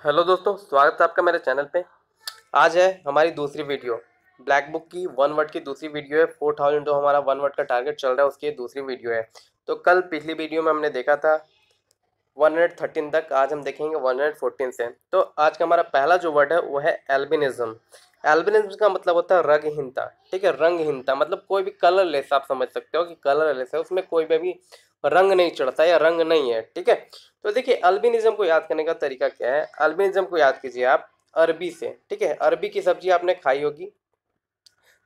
Hello दोस्तों, स्वागत है आपका मेरे चैनल पे। आज है हमारी दूसरी वीडियो, ब्लैक बुक की वन वर्ड की दूसरी वीडियो है। 4000 जो हमारा वन वर्ड का टारगेट चल रहा है उसकी दूसरी वीडियो है। तो कल पिछली वीडियो में हमने देखा था 113 तक, आज हम देखेंगे 114 से। तो आज का हमारा पहला जो वर्ड है वो है एल्बिनिज्म। एल्बिनिज्म का मतलब होता है रंगहीनता। ठीक है, रंगहीनता मतलब कोई भी कलरलेस, आप समझ सकते हो कि कलरलेस है, उसमें कोई भी रंग नहीं चढ़ता या रंग नहीं है। ठीक है, तो देखिए अल्बिनिज्म को याद करने का तरीका क्या है। अल्बिनिज्म को याद कीजिए आप अरबी से। ठीक है, अरबी की सब्जी आपने खाई होगी।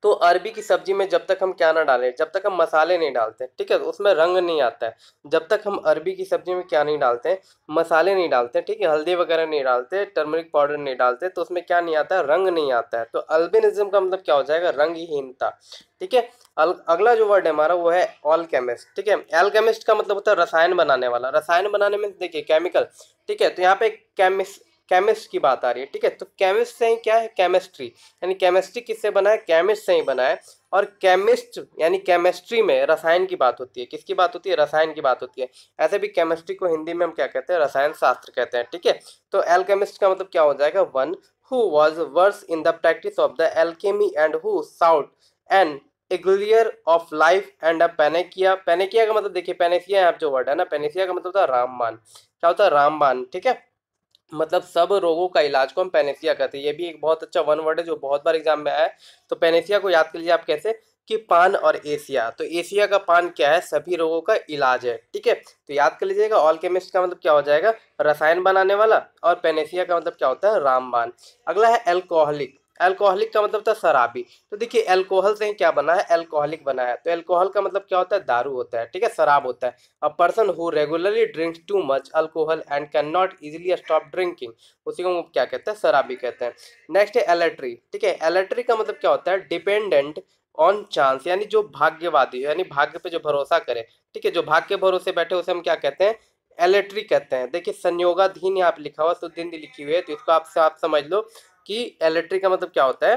तो अरबी की सब्जी में जब तक हम क्या ना डालें, जब तक हम मसाले नहीं डालते, ठीक है, तो उसमें रंग नहीं आता है। जब तक हम अरबी की सब्जी में क्या नहीं डालते हैं, मसाले नहीं डालते, ठीक है, हल्दी वगैरह नहीं डालते, टर्मरिक पाउडर नहीं डालते, तो उसमें क्या नहीं आता है, रंग नहीं आता है। तो अल्बिनिज्म का मतलब क्या हो जाएगा, रंगहीनता। ठीक है, अगला जो वर्ड है हमारा वो है ऑलकेमिस्ट। ठीक है, एल्केमिस्ट का मतलब होता है रसायन बनाने वाला। रसायन बनाने में देखिए केमिकल। ठीक है, तो यहाँ पे केमिस्ट की बात आ रही है। ठीक है, तो केमिस्ट से ही क्या है, केमिस्ट्री, यानी केमिस्ट्री किससे बना है, केमिस्ट से ही बना है। और केमिस्ट यानी केमिस्ट्री में रसायन की बात होती है। किसकी बात होती है, रसायन की बात होती है। ऐसे भी केमिस्ट्री को हिंदी में हम क्या कहते हैं, रसायन शास्त्र कहते हैं। ठीक है, तो एल्केमिस्ट का मतलब क्या हो जाएगा, one who was versed in the practice of the alchemy and who sought an elixir of life and a panacea. Panacea का मतलब देखिए, पेनेसिया यहाँ जो वर्ड है ना, पेनेसिया का मतलब होता है रामबाण। क्या होता है, रामबाण। ठीक है, मतलब सब रोगों का इलाज को हम पेनेसिया कहते हैं। ये भी एक बहुत अच्छा वन वर्ड है जो बहुत बार एग्जाम में आया है। तो पेनेसिया को याद कर लीजिए आप कैसे, कि पान और एशिया। तो एशिया का पान क्या है, सभी रोगों का इलाज है। ठीक है, तो याद कर लीजिएगा ऑलकेमिस्ट का मतलब क्या हो जाएगा, रसायन बनाने वाला, और पेनेसिया का मतलब क्या होता है, रामबाण। अगला है एल्कोहलिक। एल्कोहलिक का मतलब होता है शराबी। तो देखिए एल्कोहल से ही क्या बना है, एल्कोहलिक बना है। तो एल्कोहल का मतलब क्या होता है, दारू होता है। ठीक है, शराब होता है। अ person who regularly drinks too much alcohol and can not easily stop drinking, उसी को क्या कहते हैं, शराबी कहते हैं। नेक्स्ट है एलेट्री। ठीक है, एलेट्री का मतलब क्या होता है, डिपेंडेंट ऑन चांस, यानी जो भाग्यवादी यानी भाग्य पे जो भरोसा करे। ठीक है, जो भाग्य के भरोसे बैठे उसे हम क्या कहते हैं, एलेट्री कहते हैं। देखिए संयोगाधीन यहाँ पे लिखा हुआ, शुद्ध हिंदी लिखी हुई है, तो इसको आप समझ लो कि एलेट्री का मतलब क्या होता है,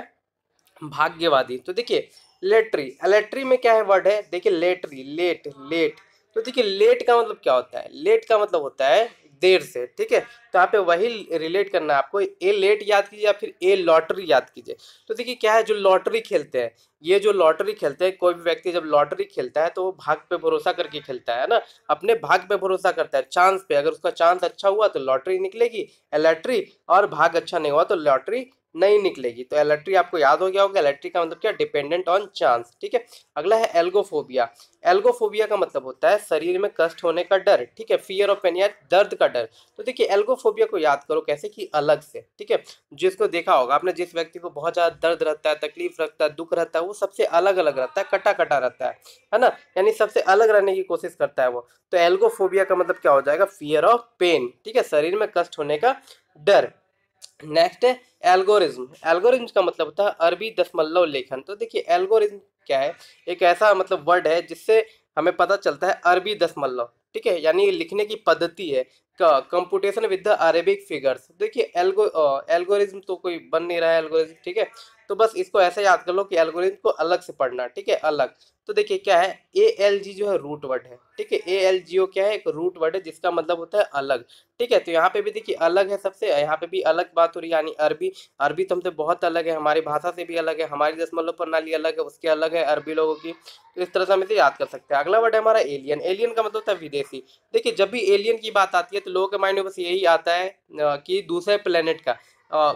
भाग्यवादी। तो देखिए लेटरी, लेटरी में क्या है वर्ड है, देखिए लेटरी, लेट लेट। तो देखिए लेट का मतलब क्या होता है, लेट का मतलब होता है देर से। ठीक है, तो यहाँ पे वही रिलेट करना है आपको, ए लेट याद कीजिए या फिर ए लॉटरी याद कीजिए। तो देखिए क्या है, जो लॉटरी खेलते हैं, ये जो लॉटरी खेलते हैं, कोई भी व्यक्ति जब लॉटरी खेलता है तो वो भाग पे भरोसा करके खेलता है ना, अपने भाग पे भरोसा करता है, चांस पे। अगर उसका चांस अच्छा हुआ तो लॉटरी निकलेगी, लॉटरी, और भाग अच्छा नहीं हुआ तो लॉटरी नहीं निकलेगी। तो एलेट्री आपको याद हो गया होगा, एलेट्री का मतलब क्या, डिपेंडेंट ऑन चांस। ठीक है, अगला है एल्गोफोबिया। एल्गोफोबिया का मतलब होता है शरीर में कष्ट होने का डर। ठीक है, फियर ऑफ पेन या दर्द का डर। तो देखिए एल्गोफोबिया को याद करो कैसे, कि अलग से। ठीक है, जिसको देखा होगा आपने, जिस व्यक्ति को बहुत ज्यादा दर्द रहता है, तकलीफ रहता है, दुख रहता है, वो सबसे अलग अलग रहता है, कटा कटा रहता है ना, यानी सबसे अलग रहने की कोशिश करता है वो। तो एल्गोफोबिया का मतलब क्या हो जाएगा, फियर ऑफ पेन। ठीक है, शरीर में कष्ट होने का डर। नेक्स्ट है एल्गोरिज्म। एल्गोरिज्म का मतलब होता है अरबी दशमलव लेखन। तो देखिए एल्गोरिज्म क्या है, एक ऐसा मतलब वर्ड है जिससे हमें पता चलता है अरबी दशमलव। ठीक है, यानी ये लिखने की पद्धति है, computation with the Arabic figures. देखिए एल्गोरिज्म तो कोई बन नहीं रहा है एल्गोरिज्म। ठीक है, तो बस इसको ऐसे याद कर लो कि एल्गोरिज्म को अलग से पढ़ना। ठीक है, अलग। तो देखिए क्या है, ए एल जी जो है रूट वर्ड है। ठीक है, ए एल जी ओ क्या है, एक रूट वर्ड है जिसका मतलब होता है अलग। ठीक है, तो यहाँ पे भी देखिए अलग है सबसे, यहाँ पे भी अलग बात हो रही है, यानी अरबी। अरबी तो हमसे बहुत अलग है, हमारी भाषा से भी अलग है, हमारी दशमलव प्रणाली अलग है, उसके अलग है अरबी लोगों की। तो इस तरह से हम इसे याद कर सकते हैं। अगला वर्ड है हमारा एलियन। एलियन का मतलब होता है विदेशी। देखिए जब भी एलियन की बात आती है तो लोगों के माइंड में बस यही आता है कि दूसरे प्लेनेट का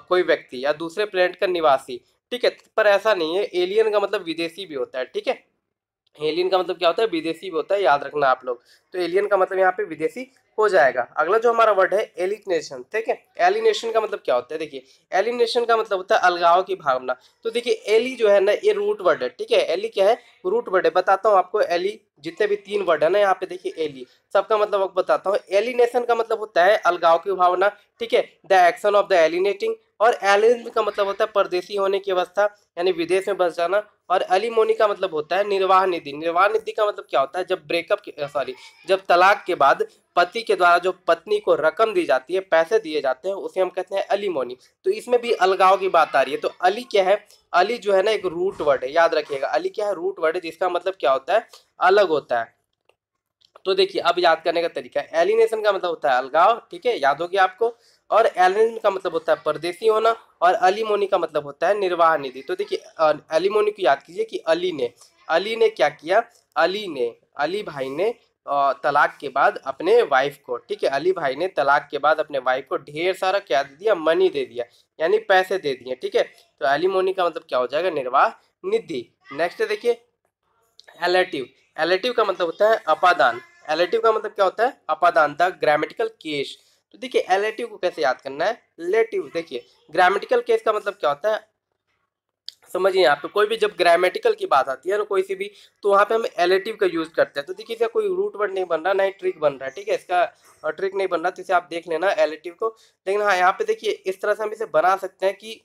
कोई व्यक्ति या दूसरे प्लेनेट का निवासी। ठीक है, पर ऐसा नहीं है, एलियन का मतलब विदेशी भी होता है। ठीक है, एलियन का मतलब क्या होता है, विदेशी भी होता है, याद रखना आप लोग। तो एलियन का मतलब यहाँ पे विदेशी हो जाएगा। अगला जो हमारा वर्ड है एलिनेशन। ठीक है, एलिनेशन का मतलब क्या होता है, देखिए एलिनेशन का मतलब होता है अलगाव की भावना। तो देखिए एली जो है ना, ये रूट वर्ड है। ठीक है, एली क्या है, रूट वर्ड है। बताता हूँ आपको, एली जितने भी तीन वर्ड है ना यहाँ पे, देखिए एली सबका मतलब आपको बताता हूँ। एलिनेशन का मतलब होता है अलगाव की भावना। ठीक है, द एक्शन ऑफ द एलिनेटिंग। और एलिन का मतलब होता है परदेशी होने की अवस्था, यानी विदेश में बस जाना। और अलिमोनी का मतलब होता है निर्वाह निधि। निर्वाह निधि का मतलब क्या होता है, जब ब्रेकअप सॉरी जब तलाक के बाद पति के द्वारा जो पत्नी को रकम दी जाती है, पैसे दिए जाते हैं, उसे हम कहते हैं अलिमोनी। तो इसमें भी अलगाव की बात आ रही है। तो अली क्या है, अली जो है ना एक रूट वर्ड है, याद रखिएगा। अली क्या है, रूट वर्ड है, जिसका मतलब क्या होता है, अलग होता है। तो देखिए अब याद करने का तरीका है, एलिनेशन का मतलब होता है अलगाव। ठीक है, याद हो गया आपको। और एलियन का मतलब होता है परदेसी होना, और अलीमोनी का मतलब होता है निर्वाह निधि। तो देखिए अलीमोनी को याद कीजिए कि अली ने क्या किया, अली भाई ने तलाक के बाद अपने वाइफ को, ठीक है, अली भाई ने तलाक के बाद अपने वाइफ को ढेर सारा क्या दे दिया, मनी दे दिया, यानी पैसे दे दिए, ठीक है। तो एलिमोनी का मतलब क्या हो जाएगा, निर्वाह निधि। नेक्स्ट देखिए एलेटिव। एलेटिव का मतलब होता है अपादान। एलेटिव का मतलब क्या होता है, अपादान। The grammatical case. तो देखिए एलेटिव को कैसे याद करना है, लेटिव। देखिए ग्रामेटिकल केस का मतलब क्या होता है, समझिए यहाँ पे कोई भी जब ग्रामेटिकल की बात आती है ना कोई सी भी, तो वहाँ पे हम एलेटिव का यूज करते हैं। तो देखिए इसका कोई रूट वर्ड नहीं बन रहा, ना ही ट्रिक बन रहा है, ठीक है, इसका ट्रिक नहीं बन रहा, तो इसे आप देख लेना एलेटिव को। लेकिन हाँ यहाँ पे देखिए इस तरह से हम इसे बना सकते हैं कि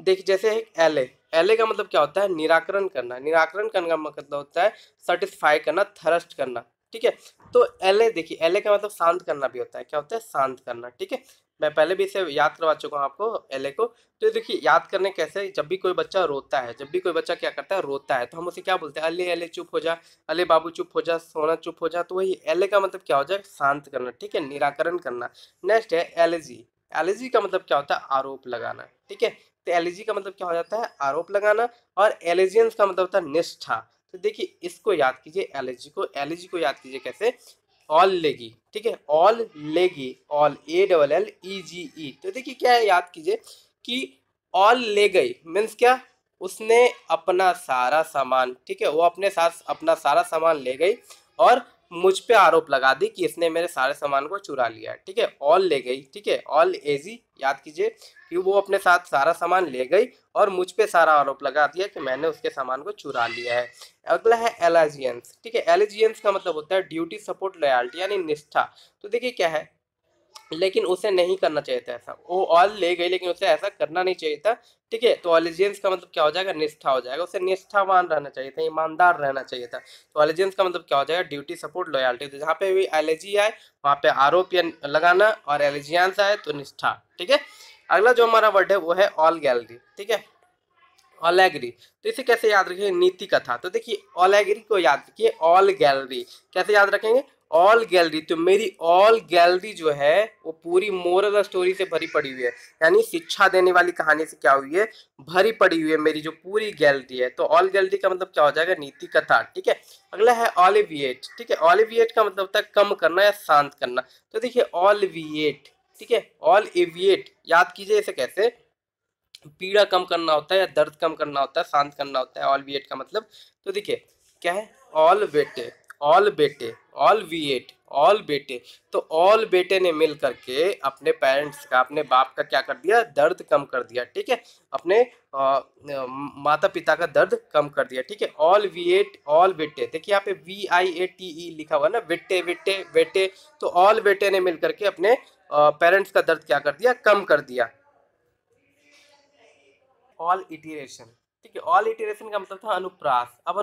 देखिए जैसे एक एले, एले का मतलब क्या होता है, निराकरण करना। निराकरण करने का मतलब होता है सेटिस्फाई करना, थरस्ट करना, ठीक है। तो एले देखिए, एले का मतलब शांत करना भी होता है, क्या होता है, शांत करना, ठीक है। मैं पहले भी इसे याद करवा चुका हूँ आपको एले को। तो देखिए याद करने कैसे, जब भी कोई बच्चा रोता है, जब भी कोई बच्चा क्या करता है, रोता है, तो हम उसे क्या बोलते हैं, अले अले चुप हो जा, अले बाबू चुप हो जा, सोना चुप हो जा। तो वही एले का मतलब क्या हो जाए, शांत करना, ठीक है, निराकरण करना। नेक्स्ट है एलर्जी। एलर्जी का मतलब क्या होता है, आरोप लगाना, ठीक है। तो एलिजी का मतलब क्या हो जाता है, आरोप लगाना। और एलिजियंस का मतलब होता है निष्ठा। तो देखिए इसको याद कीजिए, एलिजी को याद कीजिए कैसे, ऑल लेगी, ठीक है, ऑल लेगी, ऑल ALLEGE। तो देखिए क्या है, याद कीजिए कि ऑल ले गई मीन्स क्या, उसने अपना सारा सामान, ठीक है, वो अपने साथ अपना सारा सामान ले गई और मुझ पे आरोप लगा दी कि इसने मेरे सारे सामान को चुरा लिया है, ठीक है, ऑल ले गई, ठीक है, ऑल एजी याद कीजिए कि वो अपने साथ सारा सामान ले गई और मुझ पे सारा आरोप लगा दिया कि मैंने उसके सामान को चुरा लिया है। अगला है एलिजियंस, ठीक है। एलिजियंस का मतलब होता है ड्यूटी सपोर्ट लॉयल्टी यानी निष्ठा। तो देखिए क्या है, लेकिन उसे नहीं करना चाहिए था ऐसा, वो ऑल ले गई लेकिन उसे ऐसा करना नहीं चाहिए था, ठीक है। तो ऑलिजियंस का मतलब क्या हो जाएगा, निष्ठा हो जाएगा, उसे निष्ठावान रहना चाहिए था, ईमानदार रहना चाहिए था। तो ऑलिजियंस का मतलब क्या हो जाएगा, ड्यूटी सपोर्ट लॉयल्टी। तो जहाँ पे भी एलर्जी आए वहाँ पे आरोप या लगाना, और एलिजियंस आए तो निष्ठा, ठीक है। अगला जो हमारा वर्ड है वो है ऑल गैलरी, ठीक है, ऑलेगरी। तो इसे कैसे याद रखेंगे, नीति कथा। तो देखिए ऑलेगरी को याद रखिए, ऑल गैलरी कैसे याद रखेंगे, ऑल गैलरी। तो मेरी ऑल गैलरी जो है वो पूरी मोरल स्टोरी से भरी पड़ी हुई है, यानी शिक्षा देने वाली कहानी से क्या हुई है, भरी पड़ी हुई है मेरी जो पूरी गैलरी है। तो ऑल गैलरी का मतलब क्या हो जाएगा, नीति कथा, ठीक है। अगला है ऑलिविएट, ठीक है। ऑलिविएट का मतलब होता है कम करना या शांत करना। तो देखिए ऑलिविएट, ठीक है, ऑल एविएट याद कीजिए इसे कैसे, पीड़ा कम करना होता है या दर्द कम करना होता है, शांत करना होता है ऑलविएट का मतलब। तो देखिए क्या है, ऑल बेटे, ऑल बेटे, ऑल विएट, ऑल बेटे। तो ऑल बेटे ने मिल करके अपने पेरेंट्स का, अपने बाप का क्या कर दिया, दर्द कम कर दिया, ठीक है, अपने माता पिता का दर्द कम कर दिया, ठीक है। ऑल विएट, ऑल बेटे, देखिए यहाँ पे VIATE लिखा हुआ ना, बेटे बेटे बेटे। तो ऑल बेटे ने मिल करके अपने पेरेंट्स का दर्द क्या कर दिया, कम कर दिया। ऑल इटरेशन, ठीक है, ऑल इटरेशन का मतलब था अनुप्रास। अब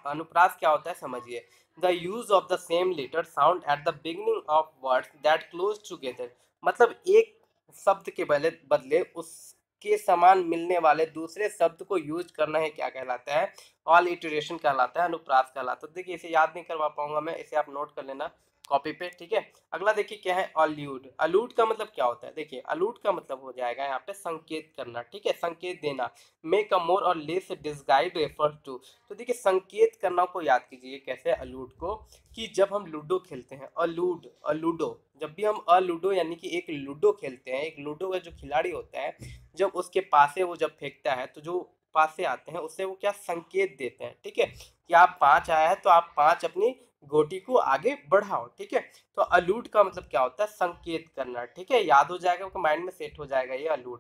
अनुप्रास क्या होता है समझिए, the use of the same letter sound at the beginning of words that close together. मतलब एक शब्द के बदले उसके समान मिलने वाले दूसरे शब्द को यूज करना है, क्या कहलाता है, ऑल इटरेशन कहलाता है, अनुप्रास कहलाता है। तो देखिए इसे याद नहीं करवा पाऊंगा मैं, इसे आप नोट कर लेना कॉपी पे, ठीक है। अगला देखिए क्या है, अलूड। अलूड का मतलब क्या होता है, देखिए अलूड का मतलब हो जाएगा यहाँ पे संकेत करना, ठीक है, संकेत देना। मेक अ मोर और लेस डिस्गाइड रेफर टू। तो देखिए संकेत करना को याद कीजिए कैसे, अलूड को, कि जब हम लूडो खेलते हैं, अलूड अलूडो, जब भी हम अलूडो यानी कि एक लूडो खेलते हैं, एक लूडो का जो खिलाड़ी होता है, जब उसके पासे वो जब फेंकता है तो जो पासे आते हैं उससे वो क्या संकेत देते हैं, ठीक है, कि आप 5 आया है तो आप 5 अपनी गोटी को आगे बढ़ाओ, ठीक है। तो अलूड का मतलब क्या होता है, संकेत करना, ठीक है, याद हो जाएगा, आपको माइंड में सेट हो जाएगा ये अलूड।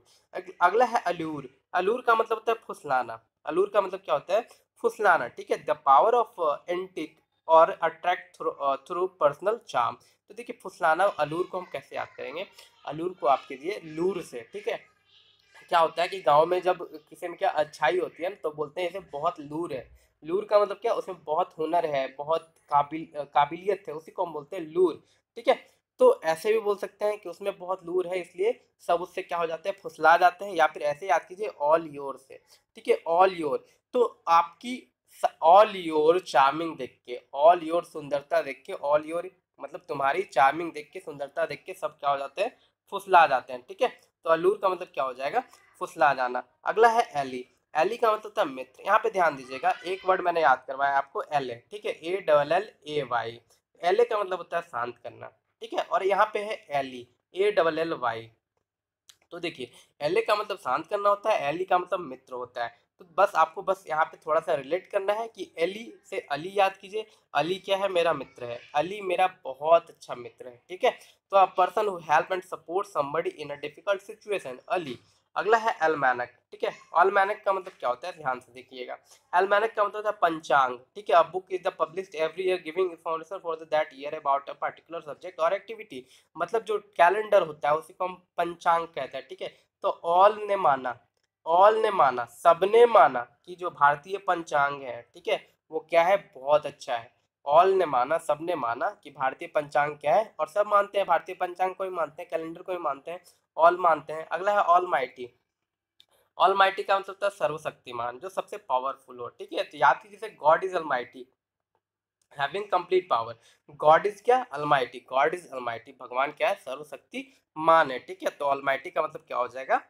अगला है अलूर। अलूर का मतलब होता है फुसलाना। अलूर का मतलब क्या होता है, फुसलाना, ठीक है, द पावर ऑफ एंटिक और अट्रैक्ट थ्रू पर्सनल चार्म। तो देखिए फुसलाना अलूर को हम कैसे याद करेंगे, अलूर को आप कीजिए लूर से, ठीक है। क्या होता है कि गांव में जब किसी में क्या अच्छाई होती है ना तो बोलते हैं इसे बहुत लूर है। लूर का मतलब क्या, उसमें बहुत हुनर है, बहुत काबिलियत है, उसी को हम बोलते हैं लूर, ठीक है। तो ऐसे भी बोल सकते हैं कि उसमें बहुत लूर है, इसलिए सब उससे क्या हो जाते हैं, फुसला जाते हैं। या फिर ऐसे याद कीजिए ऑल योर से, ठीक है, ऑल योर। तो आपकी ऑल योर चार्मिंग देख के, ऑल योर सुंदरता देख के, ऑल योर मतलब तुम्हारी चार्मिंग देख के, सुंदरता देख के सब क्या हो जाते हैं, फुसला जाते हैं। ठीक है, तो अल्लूर का मतलब क्या हो जाएगा, फुसला जाना। अगला है एली। एली का मतलब था मित्र। यहाँ पे ध्यान दीजिएगा, एक वर्ड मैंने याद करवाया आपको, एल ए। ठीक है, ALLAY। एल ए का मतलब होता है शांत करना। ठीक है, और यहाँ पे है एली, ALLY। तो देखिए, एल ए का मतलब शांत करना होता है, एली का मतलब मित्र होता है। तो बस आपको बस यहाँ पे थोड़ा सा रिलेट करना है कि एली से अली याद कीजिए। अली क्या है, मेरा मित्र है। अली मेरा बहुत अच्छा मित्र है। ठीक है, तो अ person who help and support somebody in a difficult situation, Ali. अगला है एलमैनक। ठीक है, अल्मैनक का मतलब क्या होता है, ध्यान से देखिएगा। एलमैनक का मतलब होता है पंचांग। ठीक है, a book is the published every year giving information for that year about a particular subject और एक्टिविटी। मतलब जो कैलेंडर होता है उसी को हम पंचांग कहते हैं। ठीक है, तो ऑल ने माना, सबने माना कि जो भारतीय पंचांग है, ठीक है, वो क्या है, बहुत अच्छा है। ऑल ने माना, सबने माना कि भारतीय पंचांग क्या है, और सब मानते हैं, भारतीय पंचांग को ही मानते हैं, कैलेंडर को ही मानते हैं, ऑल मानते हैं। अगला है ऑल माइटी। ऑल माइटी का मतलब होता है सर्वशक्तिमान, जो सबसे पावरफुल हो। ठीक है, तो याद कीजिए, जैसे God is Almighty, having complete power. God is क्या, अलमाइटी, गॉड इज अलमाइटी, भगवान क्या है, सर्वशक्तिमान है। ठीक है, तो अलमाइटी का मतलब क्या हो जाएगा,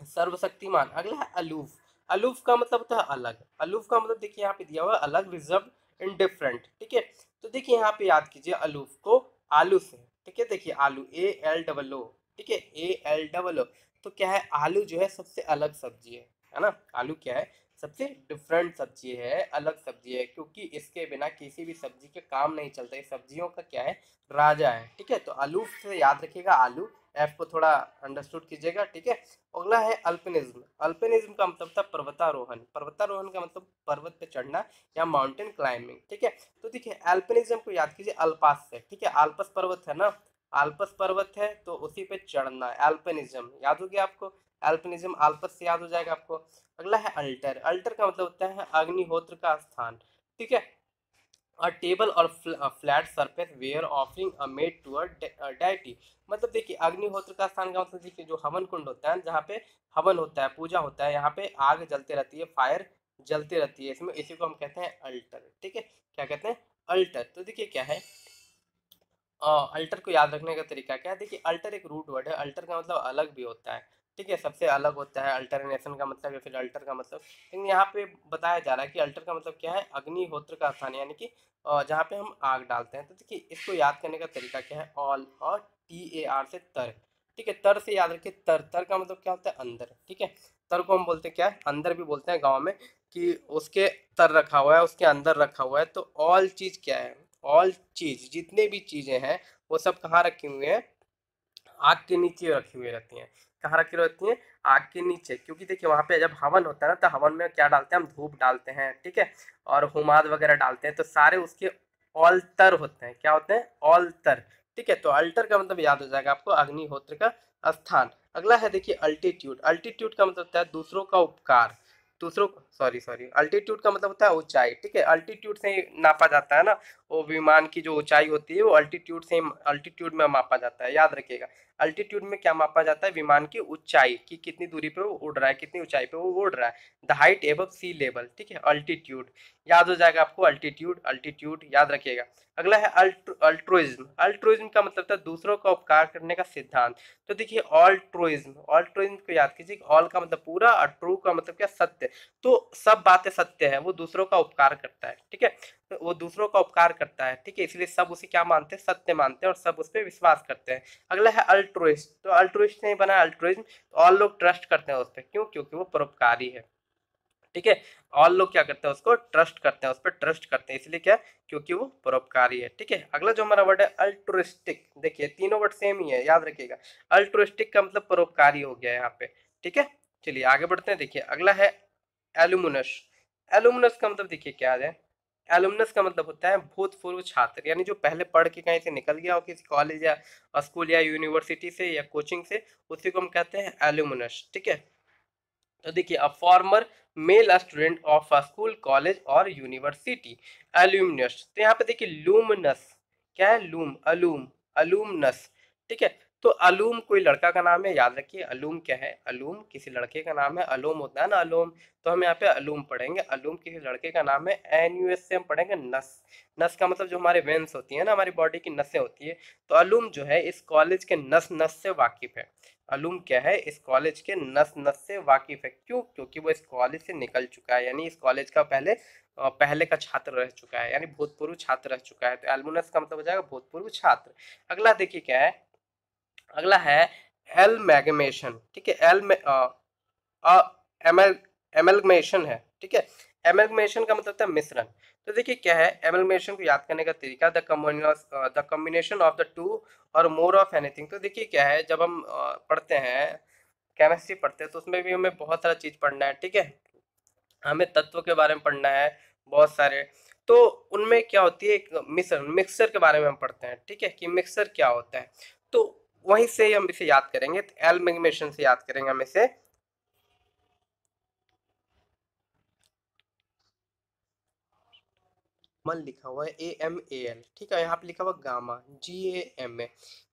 सर्वशक्तिमान। अगला है अलूफ। अलूफ का मतलब होता है अलग। अलूफ का मतलब देखिए यहाँ पे दिया हुआ है, अलग, रिजर्व, इनडिफरेंट। ठीक है, तो देखिए यहाँ पे याद कीजिए अलूफ को आलू से। ठीक है, देखिए आलू, ALOO। ठीक है, ALOO। तो क्या है, आलू जो है सबसे अलग सब्जी है ना। आलू क्या है, सबसे डिफरेंट सब्जी है, अलग सब्जी है, क्योंकि इसके बिना किसी भी सब्जी के काम नहीं चलता। ये सब्जियों का क्या है, राजा है। ठीक है, तो आलू से याद रखिएगा, आलू। एफ को थोड़ा अंडरस्टूड कीजिएगा। ठीक है, अगला है अल्पिनिज्म। अल्पिनिज्म का मतलब था पर्वतारोहण। पर्वतारोहण का मतलब पर्वत पे चढ़ना या माउंटेन क्लाइंबिंग। ठीक है, तो देखिए अल्पिनिज्म को याद कीजिए अल्पास से। ठीक है, आल्पस पर्वत है ना, आल्पस पर्वत है तो उसी पे चढ़ना है, अल्पिनिज्म याद हो गया आपको। अल्पिनिज्म आल्पस से याद हो जाएगा आपको। अगला है अल्टर। अल्टर का मतलब होता है अग्निहोत्र का स्थान। ठीक है, a table or flat surface where offering are made to a deity। मतलब देखिए अग्निहोत्र का स्थान का मतलब देखिए, जो हवन कुंड होता है, जहाँ पे हवन होता है, पूजा होता है, यहाँ पे आग जलते रहती है, फायर जलती रहती है, इसमें इसी को हम कहते हैं अल्टर। ठीक है, क्या कहते हैं, अल्टर। तो देखिए क्या है, अल्टर को याद रखने का तरीका क्या है, देखिए अल्टर एक रूट वर्ड है। अल्टर का मतलब अलग भी होता है। ठीक है, सबसे अलग होता है, अल्टरनेशन का मतलब, या फिर अल्टर का मतलब। लेकिन यहाँ पे बताया जा रहा है कि अल्टर का मतलब क्या है, अग्निहोत्र का स्थान, यानी कि जहाँ पे हम आग डालते हैं। तो देखिए इसको याद करने का तरीका क्या है, ऑल और TAR से तर। ठीक है, तर से याद रखिए, तर। तर का मतलब क्या होता है, अंदर। ठीक है, तर को हम बोलते हैं क्या है, अंदर भी बोलते हैं गाँव में, कि उसके तर रखा हुआ है, उसके अंदर रखा हुआ है। तो ऑल चीज क्या है, ऑल चीज, जितने भी चीजें हैं वो सब कहाँ रखी हुई हैं, आग के नीचे रखी हुई रहती हैं। कहाँ रखी रहती हैं, आग के नीचे। क्योंकि देखिए वहां पे जब हवन होता है ना, तो हवन में क्या डालते हैं, हम धूप डालते हैं। ठीक है, और हुमाद वगैरह डालते हैं, तो सारे उसके ऑल्टर होते हैं। क्या होते हैं, ऑल्टर। ठीक है, तो अल्टर का मतलब याद हो जाएगा आपको, अग्निहोत्र का स्थान। अगला है देखिए अल्टीट्यूड। अल्टीट्यूड का मतलब होता है दूसरों का उपकार, दूसरों, सॉरी सॉरी, अल्टीट्यूड का मतलब होता है ऊंचाई। ठीक है, अल्टीट्यूड से ही नापा जाता है ना, वो विमान की जो ऊंचाई होती है वो अल्टीट्यूड से, अल्टीट्यूड में मापा जाता है, याद रखिएगा। अल्टीट्यूड में क्या मापा जाता है, विमान की ऊंचाई, कि कितनी दूरी पे वो उड़ रहा है, कितनी ऊंचाई पे वो उड़ रहा है। The height above sea level. ठीक है, अल्टीट्यूड याद हो जाएगा आपको, अल्टीट्यूड, अल्टीट्यूड याद रखिएगा। अगला है अल्ट्रुइज्म। अल्ट्रुइज्म का मतलब था दूसरों का उपकार करने का सिद्धांत। तो देखिए ऑल्ट्रुइज्म, ऑल्ट्रुइज्म को याद कीजिए, ऑल का मतलब पूरा और ट्रू का मतलब क्या, सत्य। तो सब बातें सत्य है, वो दूसरों का उपकार करता है। ठीक है, तो वो दूसरों का उपकार करता है। ठीक है, इसलिए सब उसे क्या मानते हैं, सत्य मानते हैं, और सब उस पर विश्वास करते हैं। अगला है अल्ट्रुइस्ट। तो अल्ट्रुइस्ट नहीं बना अल्ट्रुइज्म, तो और लोग ट्रस्ट करते हैं उस पर, क्यों, क्योंकि वो परोपकारी है। ठीक है, और लोग क्या करते हैं, उसको ट्रस्ट करते हैं, उस पर ट्रस्ट करते हैं, इसलिए क्या, क्योंकि वो परोपकारी है। ठीक है, अगला जो हमारा वर्ड है अल्ट्रुइस्टिक। देखिए तीनों वर्ड सेम ही है, याद रखिएगा। अल्ट्रुइस्टिक का मतलब परोपकारी हो गया यहाँ पे। ठीक है, चलिए आगे बढ़ते हैं। देखिए अगला है एलुमनस। एलुमनस का मतलब देखिए क्या है, एलुमनस का मतलब होता है भूतपूर्व छात्र, यानी जो पहले पढ़ के कहीं से निकल गया हो, किसी कॉलेज या स्कूल या यूनिवर्सिटी से या कोचिंग से, उसी को हम कहते हैं एलुमनस। ठीक है, तो देखिए a former male student of a school, college और यूनिवर्सिटी, एल्यूमिनस। तो यहाँ पे देखिए लूमनस, क्या है, लूम, अलूम, अलूमनस। ठीक है, तो अलूम कोई लड़का का नाम है, याद रखिए अलूम क्या है, अलूम किसी लड़के का नाम है, अलोम होता है ना अलोम, तो हम यहाँ पे अलूम पढ़ेंगे, अलूम किसी लड़के का नाम है। एनयूएस से हम पढ़ेंगे नस, नस का मतलब जो हमारे वेन्स होती है ना, हमारी बॉडी की नसें होती है। तो अलूम जो है इस कॉलेज के नस नस से वाकिफ है। अलूम क्या है, इस कॉलेज के नस नस से वाकिफ है। क्यों? क्योंकि वो इस कॉलेज से निकल चुका है, यानी इस कॉलेज का पहले का छात्र रह चुका है, यानी भूतपूर्व छात्र रह चुका है। तो एल्मुनस का मतलब हो जाएगा भूतपूर्व छात्र। अगला देखिए क्या है, अगला है एलमैगमेशन। ठीक है, एमलगमेशन है। ठीक है, एमलगमेशन का मतलब था मिश्रण। तो देखिए क्या है, एमलगमेशन को याद करने का तरीका, the combination of the two और मोर ऑफ एनीथिंग। तो देखिए क्या है, जब हम पढ़ते हैं केमिस्ट्री पढ़ते हैं तो उसमें भी हमें बहुत सारा चीज पढ़ना है। ठीक है, हमें तत्व के बारे में पढ़ना है बहुत सारे। तो उनमें क्या होती है, एक मिश्रण, मिक्सचर के बारे में हम पढ़ते हैं। ठीक है, कि मिक्सचर क्या होता है, तो वहीं से हम इसे याद करेंगे, तो एलमिगमेशन से याद करेंगे हम इसे। मल लिखा हुआ है AMAL। ठीक है, यहाँ पे लिखा हुआ गामा, GAMA।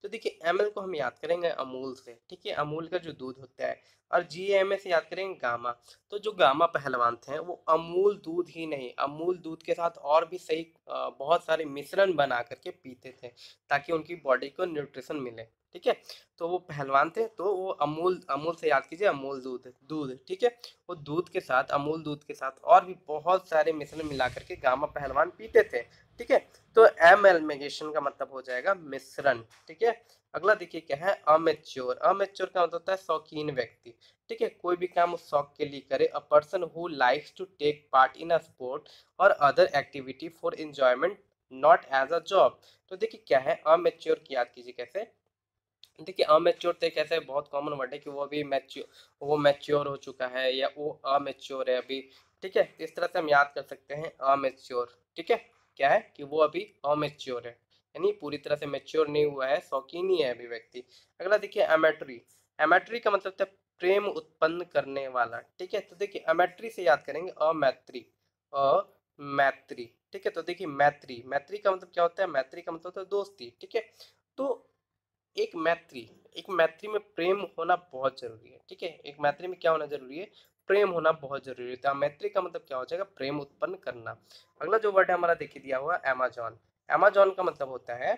तो देखिए एमएल को हम याद करेंगे अमूल से। ठीक है, अमूल का जो दूध होता है, और GAMA से याद करेंगे गामा। तो जो गामा पहलवान थे वो अमूल दूध ही नहीं, अमूल दूध के साथ और भी सही बहुत सारे मिश्रण बना करके पीते थे, ताकि उनकी बॉडी को न्यूट्रिशन मिले। ठीक है, तो वो पहलवान थे, तो वो अमूल, अमूल से याद कीजिए अमूल दूध, दूध। ठीक है, वो दूध के साथ, अमूल दूध के साथ और भी बहुत सारे मिश्रण मिला करके गामा पहलवान पीते थे। ठीक है, तो एमएलमेगेशन का मतलब हो जाएगा मिश्रण। ठीक है, अगला देखिए क्या है, अमेच्योर। अमेच्योर का मतलब होता है शौकीन व्यक्ति। ठीक है, कोई भी काम उस शौक के लिए करे। A person who likes to take part in a sport और other activity for enjoyment, not as a job. तो देखिए क्या है, अमेच्योर की याद कीजिए कैसे। देखिए अमेच्योर तो एक ऐसा बहुत कॉमन वर्ड है कि वो अभी मैच्योर, वो मैच्योर हो चुका है या वो अमेच्योर है अभी। ठीक है, इस तरह से हम याद कर सकते हैं अमेच्योर। ठीक है, क्या है कि वो अभी अमेच्योर है, यानी पूरी तरह से मैच्योर नहीं हुआ है, शौकीन ही है अभी व्यक्ति। अगला देखिए एमेट्री। एमेट्री का मतलब है प्रेम उत्पन्न करने वाला। ठीक है, तो देखिए एमेट्री से याद करेंगे अमैत्री, अमैत्री। ठीक है, तो देखिए मैत्री, मैत्री का मतलब क्या होता है, मैत्री का मतलब होता है दोस्ती। ठीक है, तो एक मैत्री, एक मैत्री में प्रेम होना बहुत जरूरी है। ठीक है, एक मैत्री में क्या होना जरूरी है, प्रेम होना बहुत जरूरी है। तो मैत्री का मतलब क्या हो जाएगा, प्रेम उत्पन्न करना। अगला जो वर्ड है हमारा देखिए दिया हुआ अमेजॉन। अमेजॉन का मतलब होता है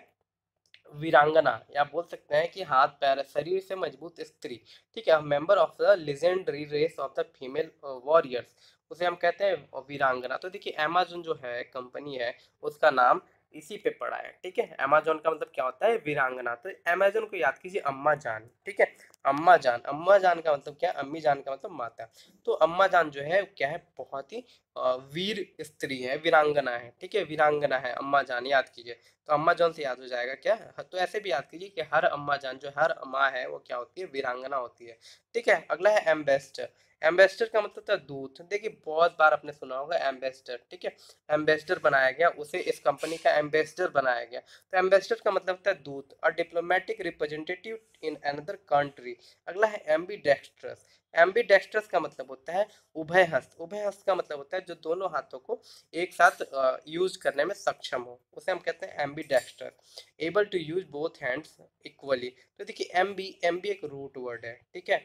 वीरांगना, या बोल सकते हैं कि हाथ पैर शरीर से मजबूत स्त्री। ठीक है, member of the legendary race of the female warriors, उसे हम कहते हैं वीरांगना। तो देखिए अमेजोन जो है कंपनी है, उसका नाम इसी पे पड़ा है। ठीक है, अमेजोन का मतलब क्या होता है, वीरांगना। तो अमेजोन को याद कीजिए अम्मा जान। ठीक है, अम्मा जान, अम्मा जान का मतलब क्या है, अम्मी जान का मतलब माता। तो अम्मा जान जो है क्या है, बहुत ही वीर स्त्री है, वीरांगना है। ठीक है, वीरांगना है अम्मा जान, याद कीजिए। तो अम्मा जान से याद हो जाएगा क्या, तो ऐसे भी याद कीजिए कि हर अम्मा जान, जो हर माँ है वो क्या होती है, वीरांगना होती है। ठीक है, अगला है एम्बेसडर। एम्बेसडर का मतलब था दूत। देखिए बहुत बार आपने सुना होगा एम्बेसडर। ठीक है, एम्बेसडर बनाया गया, उसे इस कंपनी का एम्बेसडर बनाया गया। तो एम्बेसडर का मतलब था दूत और diplomatic representative in another country. अगला है एम्बीडेक्स्ट्रस। एम्बीडेक्स्ट्रस का मतलब होता है उभय हस्त। उभय हस्त का मतलब होता है जो दोनों हाथों को एक साथ यूज करने में सक्षम हो, उसे हम कहते हैं ambidexter. Able to use both hands equally. तो देखिए एमबी, एमबी एक रूट वर्ड है। ठीक है,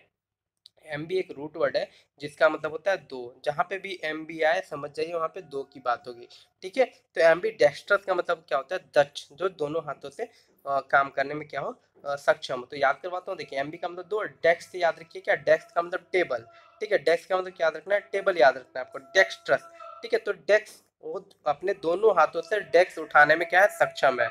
एमबी एक रूट वर्ड है जिसका मतलब होता है दो। जहां पे भी एमबी आए समझ जाइए वहां पे दो की बात होगी। ठीक है, तो एमबी डेक्स्ट्रस का मतलब क्या होता है, दक्ष, जो दोनों हाथों से काम करने में क्या हो, सक्षम हो। तो याद करवाता हूँ, देखिए एमबी का मतलब दो, डेस्क से याद रखिए क्या, डेस्क का मतलब टेबल। ठीक है, डेस्क का मतलब क्या याद रखना है, टेबल याद रखना है आपको, डेक्स्ट्रस। ठीक है, तो डेस्क वो अपने दोनों हाथों से डेस्क उठाने में क्या है, सक्षम है।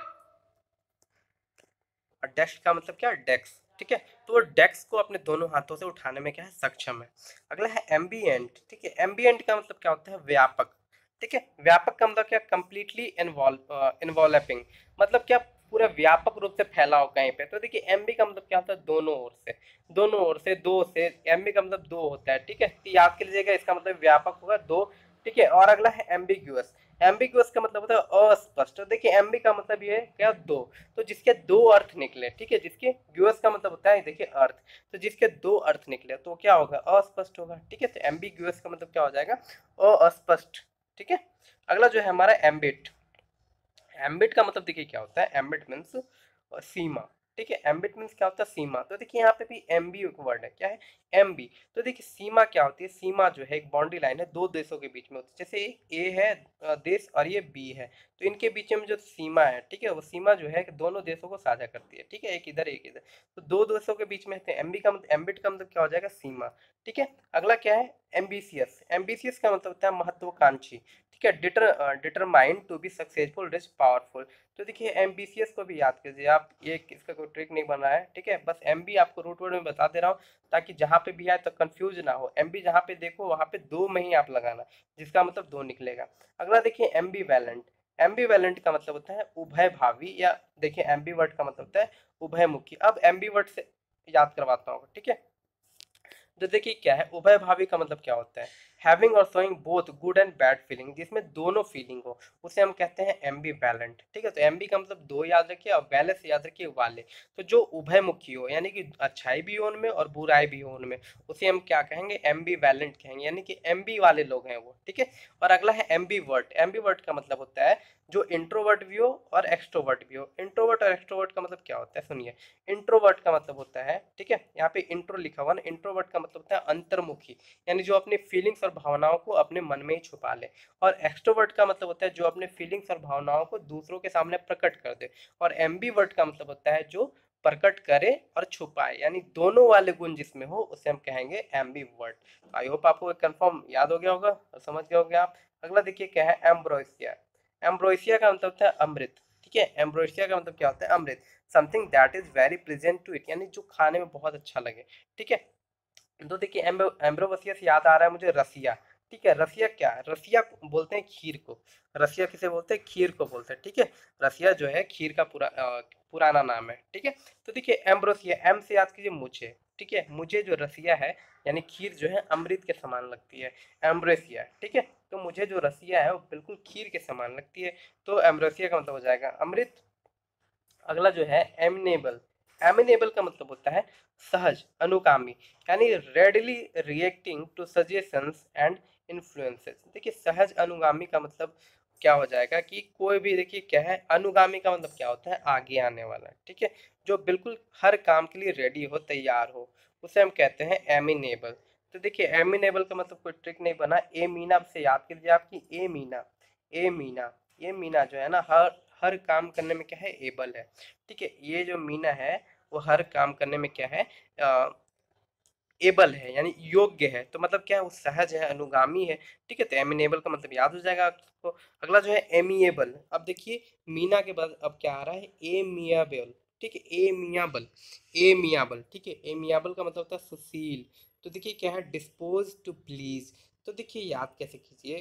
और डेस्क का मतलब क्या, डेस्क। ठीक है, तो वो डेस्क को अपने दोनों हाथों से उठाने में क्या है, सक्षम है। अगला है एम्बियंट। ठीक है, एम्बियंट का मतलब क्या होता है, व्यापक। ठीक है, व्यापक का मतलब क्या, कंप्लीटली इन्वॉल्विंग, मतलब क्या, पूरा व्यापक रूप से फैला हो कहीं पे। तो देखिए एमबी का मतलब क्या होता है, दोनों ओर से, दोनों ओर से, दो से। एमबी का मतलब दो होता है। ठीक है, तो याद कर लीजिएगा इसका मतलब व्यापक होगा दो। ठीक है, और अगला है एम्बिग्यूअस। एम्बिग्यूअस का मतलब होता है अस्पष्ट। तो देखिए एमबी का मतलब ये है क्या, दो। तो जिसके दो अर्थ निकले, ठीक है, जिसके यूएस का मतलब होता है देखिए अर्थ, तो जिसके दो अर्थ निकले तो क्या होगा, अस्पष्ट होगा। ठीक है, तो एम्बिग्यूअस का मतलब क्या हो जाएगा, अस्पष्ट। ठीक है, अगला जो है हमारा एम्बिट। एम्बिट का मतलब देखिए क्या होता है, एम्बिट मीन्स सीमा। ठीक है। एम्बिट मीन्स क्या होता है, सीमा। तो देखिए यहाँ पे भी एमबी एक वर्ड है, क्या है, एमबी। तो देखिए सीमा क्या होती है, सीमा जो है एक बाउंड्री लाइन है दो देशों के बीच में होती है। जैसे ए है देश और ये बी है, तो इनके बीच में जो सीमा है, ठीक है, वो सीमा जो है कि दोनों देशों को साझा करती है, ठीक है, एक इधर एक इधर, तो दो देशों के बीच में है। एमबी का मतलब, एम्बिट का मतलब क्या हो जाएगा, सीमा। ठीक है। अगला क्या है, एम्बिशियस। एम्बिशियस का मतलब होता है महत्वाकांक्षी, ठीक है। Determined to be successful, rich, powerful. तो देखिए एम्बिशियस को भी याद कीजिए आप, ये इसका कोई ट्रिक नहीं बन रहा है, ठीक है, बस एमबी आपको रूट वर्ड में बता दे रहा हूँ ताकि जहाँ पे भी आए तो कंफ्यूज ना हो। एमबी जहाँ पे देखो वहाँ पे दो में ही आप लगाना, जिसका मतलब दो निकलेगा। अगला देखिए एम्बीवैलेंट। एम्बीवैलेंट का मतलब होता है उभय भावी, या देखिए एम्बीवर्ट का मतलब होता है उभयमुखी। अब एम्बीवर्ट से याद करवाता हूँ, ठीक है। तो देखिए क्या है, उभय भावी का मतलब क्या होता है, हैविंग और showing both good and bad feeling, जिसमें दोनों फीलिंग हो, उसे हम कहते हैं एम्बी बैलेंट। ठीक है। तो एम्बी का मतलब दो याद रखिए, और बैले से याद रखिए वाले। तो जो उभयमुखी हो, यानी कि अच्छाई भी हो उनमें और बुराई भी हो उनमें, उसे हम क्या कहेंगे, एम्बी बैलेंट कहेंगे, यानी कि एम्बी वाले लोग हैं वो। ठीक है। और अगला है एम्बीवर्ट। एम्बीवर्ट का मतलब होता है जो इंट्रोवर्ट भी हो और एक्सट्रोवर्ट भी हो। इंट्रोवर्ट और एक्सट्रोवर्ट का मतलब क्या होता है, सुनिए। इंट्रोवर्ट का मतलब होता है, ठीक है, यहाँ पे इंट्रो लिखा हुआ ना, इंट्रोवर्ट का मतलब होता है अंतर्मुखी, यानी जो अपने फीलिंग्स और भावनाओं को अपने मन में ही छुपा ले। और एक्सट्रोवर्ट का मतलब होता है जो अपने फीलिंग्स और भावनाओं को दूसरों के सामने प्रकट कर दे। और एम्बीवर्ट का मतलब होता है जो प्रकट करे और छुपाए, यानी दोनों वाले गुण जिसमें हो उसे हम कहेंगे एम्बीवर्ट। आई होप आपको कंफर्म याद हो गया होगा और समझ गए होंगे आप। अगला देखिए क्या है, एम्ब्रोसिया। एम्ब्रोसिया का मतलब होता है अमृत, ठीक है। एम्ब्रोसिया का मतलब क्या होता है, अमृत। Something that is very present to it, यानी जो खाने में बहुत अच्छा लगे, ठीक है। तो देखिए एम्ब्रोसिया से याद आ रहा है मुझे रसिया। ठीक है। रसिया क्या है, रसिया बोलते हैं खीर को। रसिया किसे बोलते हैं, खीर को बोलते हैं, ठीक है। रसिया जो है खीर का पुराना नाम है, ठीक है। तो देखिए एम्ब्रोसिया, एम से याद कीजिए मुझे, ठीक है, मुझे जो रसिया है यानी खीर जो है अमृत के समान लगती है, एम्ब्रोसिया, ठीक है। तो मुझे जो रसिया है वो बिल्कुल खीर के समान लगती है, तो एम्ब्रोसिया का मतलब हो जाएगा अमृत। अगला जो है एमिनेबल। एमिनेबल का मतलब होता है सहज, अनुगामी, यानी readily reacting to suggestions and influences. देखिए सहज अनुगामी का मतलब क्या हो जाएगा कि कोई भी, देखिए क्या है, अनुगामी का मतलब क्या होता है, आगे आने वाला, ठीक है, जो बिल्कुल हर काम के लिए रेडी हो, तैयार हो, उसे हम कहते हैं एमिनेबल। तो देखिए एमिनेबल का मतलब कोई ट्रिक नहीं बना, ए मीना से याद कीजिए आपकी, ए मीना, ए मीना, ये मीना जो है ना हर हर काम करने में क्या है, एबल है, ठीक है। ये जो मीना है वो हर काम करने में क्या है, एबल है, यानी योग्य है। तो मतलब क्या है, वो सहज है, अनुगामी है, ठीक है। तो एमिनेबल का मतलब याद हो जाएगा आपको। अगला जो है एमिएबल। अब देखिए मीना के बाद अब क्या आ रहा है, एमियाबल, ठीक है, एमियाबल, एमियाबल, ठीक है। एमियाबल का मतलब होता है सुशील। तो देखिए क्या है, डिस्पोज टू प्लीज। तो देखिए याद कैसे कीजिए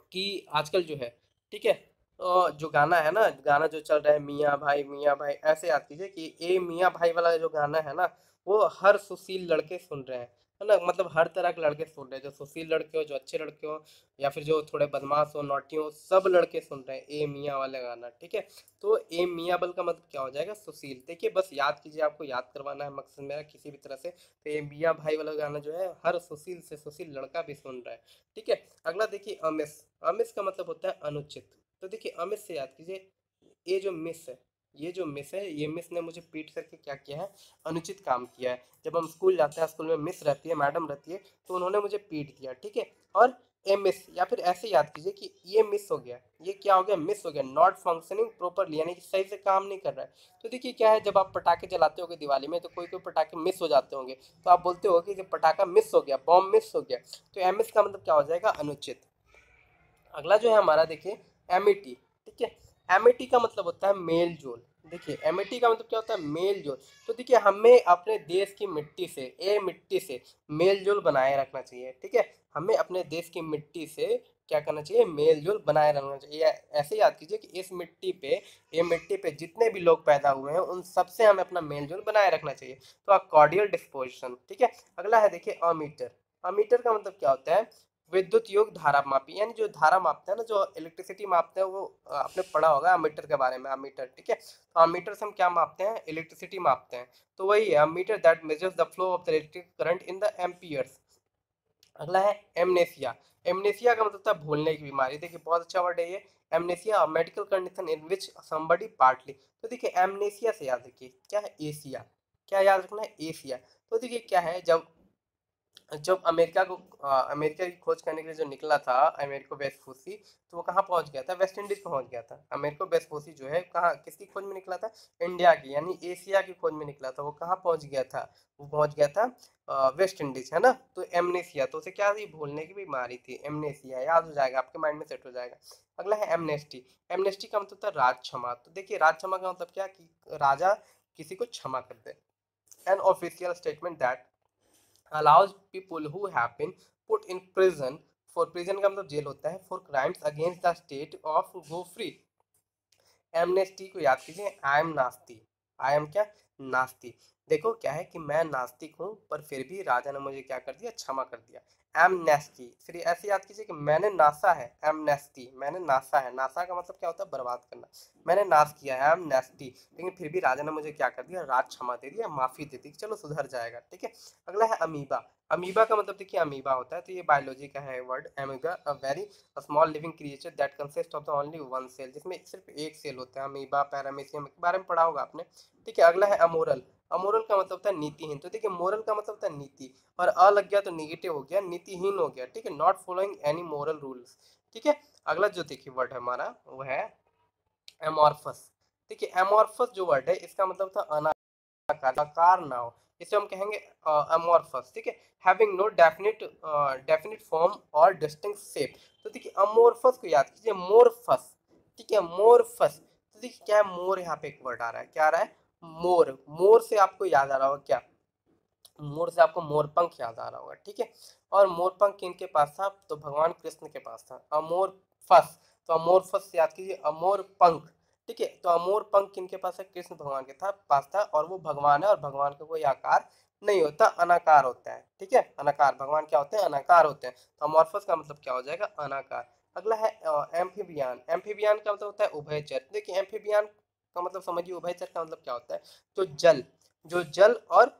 कि आजकल जो है, ठीक है, जो गाना है ना, गाना जो चल रहा है मियाँ भाई, ऐसे याद कीजिए कि ए मियाँ भाई वाला जो गाना है ना, वो हर सुशील लड़के सुन रहे हैं, है ना, मतलब हर तरह के लड़के सुन रहे हैं, जो सुशील लड़के हो, जो अच्छे लड़के हो, या फिर जो थोड़े बदमाश हो, नौटी हो, सब लड़के सुन रहे हैं ए मियाँ वाला गाना, ठीक है। तो ए मियाँ बल का मतलब क्या हो जाएगा, सुशील। देखिए बस याद कीजिए, आपको याद करवाना है मकसद मेरा किसी भी तरह से। तो ए मियाँ भाई वाला गाना जो है हर सुशील से सुशील लड़का भी सुन रहा है, ठीक है। अगला देखिए अमिस। अमिस का मतलब होता है अनुचित। तो देखिए अमिस से याद कीजिए, ये जो मिस है, ये जो मिस है, ये मिस ने मुझे पीट करके क्या किया है, अनुचित काम किया है। जब हम स्कूल जाते हैं, स्कूल में मिस रहती है, मैडम रहती है, तो उन्होंने मुझे पीट दिया, ठीक है। और ए मिस, या फिर ऐसे याद कीजिए कि ये मिस हो गया, ये क्या हो गया, मिस हो गया, नॉट फंक्शनिंग प्रॉपरली, यानी कि सही से काम नहीं कर रहा है। तो देखिए क्या है, जब आप पटाखे जलाते होगे दिवाली में, तो कोई कोई पटाखे मिस हो जाते होंगे, तो आप बोलते हो कि जब पटाखा मिस हो गया, बॉम्ब मिस हो गया। तो एम मिस का मतलब क्या हो जाएगा, अनुचित। अगला जो है हमारा देखिए एमिटी, ठीक है। एमिटी का मतलब होता है मेल जोल। देखिए एमिटी का मतलब क्या होता है, मेल जोल। तो देखिए हमें अपने देश की मिट्टी से, ए मिट्टी से मेल जोल बनाए रखना चाहिए, ठीक है। हमें अपने देश की मिट्टी से क्या करना चाहिए, मेल जोल बनाए रखना चाहिए। ऐसे याद कीजिए कि इस मिट्टी पे, ये मिट्टी पे जितने भी लोग पैदा हुए हैं उन सबसे हमें अपना मेल जोल बनाए रखना चाहिए। तो अकॉर्डियल डिस्पोजिशन, ठीक है। अगला है देखिए अमीटर। अमीटर का मतलब क्या होता है, विद्युत योग धारा मापी, यानी जो धारा मापते हैं ना, जो इलेक्ट्रिसिटी मापते हैं, वो आपने पढ़ा होगा अमीटर के बारे में, अमीटर, ठीक है। तो अमीटर से हम क्या मापते हैं, इलेक्ट्रिसिटी मापते हैं। तो वही है ammeter that measures the flow of the electric current in the amperes. अगला है एमनेसिया। एमनेसिया का मतलब था भूलने की बीमारी। देखिए बहुत अच्छा वर्ड है ये, amnesia, medical condition in which somebody partly. तो देखिए एमनेसिया से याद रखिए क्या है, एशिया। क्या याद रखना है, एशिया। तो देखिए क्या है, जब जब अमेरिका की खोज करने के लिए जो निकला था अमेरिको वेस्पूसी, तो वो कहाँ पहुंच गया था, वेस्ट इंडीज पहुंच गया था। अमेरिको वेस्पूसी जो है कहाँ, किसकी खोज में निकला था, इंडिया की, यानी एशिया की खोज में निकला था। वो कहाँ पहुंच गया था, वो पहुंच गया था वेस्ट इंडीज, है ना। तो एमनेसिया, तो उसे क्या थी, भूलने की बीमारी थी, एमनेसिया याद हो जाएगा, आपके माइंड में सेट हो जाएगा। अगला है एमनेस्टी। एमनेस्टी का मतलब था राज क्षमा। तो देखिए राज क्षमा का मतलब क्या, कि राजा किसी को क्षमा कर दे। An official statement that allows people who have been put in prison, for prison का मतलब जेल होता है, for crimes against the state of go free। Amnesty को याद कीजिए, आई एम नास्ती। आई एम क्या, नास्ती। देखो क्या है कि मैं नास्तिक हूँ, पर फिर भी राजा ने मुझे क्या कर दिया, क्षमा कर दिया। एमनेस्टी। फिर ऐसे याद कीजिए कि मैंने नासा है, एमनेस्टी, मैंने नासा है। नासा का मतलब क्या होता है, बर्बाद करना। मैंने नाश किया है, एमनेस्टी, लेकिन फिर भी राजा ने मुझे क्या कर दिया, राज क्षमा दे दिया, माफी दे दी, चलो सुधर जाएगा, ठीक है। अगला है अमीबा। अमीबा का मतलब देखिए अमीबा होता है, तो ये बायोलॉजी का है word, amoeba, a very small living creature that consist of the only one cell, जिसमें सिर्फ एक सेल होता है। अमीबा, पैरामीशियम के बारे में पढ़ा होगा आपने, ठीक है। अगला है अमोरल। अमोरल का मतलब होता है नीतिहीन। तो देखिए मोरल का मतलब होता है नीति, और अ लग गया तो निगेटिव हो गया, नीतिहीन हो गया, ठीक है, not following any moral rules, ठीक है। अगला जो देखिए वर्ड है हमारा वो है एमॉर्फस। देखिए एमॉर्फस जो वर्ड है इसका मतलब था आकार ना हो, इसे हम कहेंगे अमोर्फस, ठीक है। Having no definite definite form और डिस्टिंक्ट शेप। तो देखिए अमोर्फस को याद कीजिए, मोरफस, ठीक है, मोरफस। तो देखिए क्या है, मोर, यहाँ पे एक वर्ड आ रहा है, क्या आ रहा है, मोर। मोर से आपको याद आ रहा होगा क्या, मोर से आपको मोरपंख याद आ रहा होगा, ठीक है। और मोरपंख किनके पास था, तो भगवान कृष्ण के पास था। अमोर फस, तो अमोर फस से याद कीजिए, अमोर पंख, ठीक है। तो अमोर पंख किनके पास है, कृष्ण भगवान के पास था, और वो भगवान है, और भगवान का कोई आकार नहीं होता, अनाकार होता है, ठीक है। अनाकार, भगवान क्या होते हैं, अनाकार होते हैं। तो अमोर्फस का मतलब क्या हो जाएगा, अनाकार। अगला है एम्फीबियन। एम्फीबियन का मतलब होता है उभयचर। देखिए एम्फीबियन का मतलब समझिए, उभयचर का मतलब क्या होता है, तो जल, जो जल और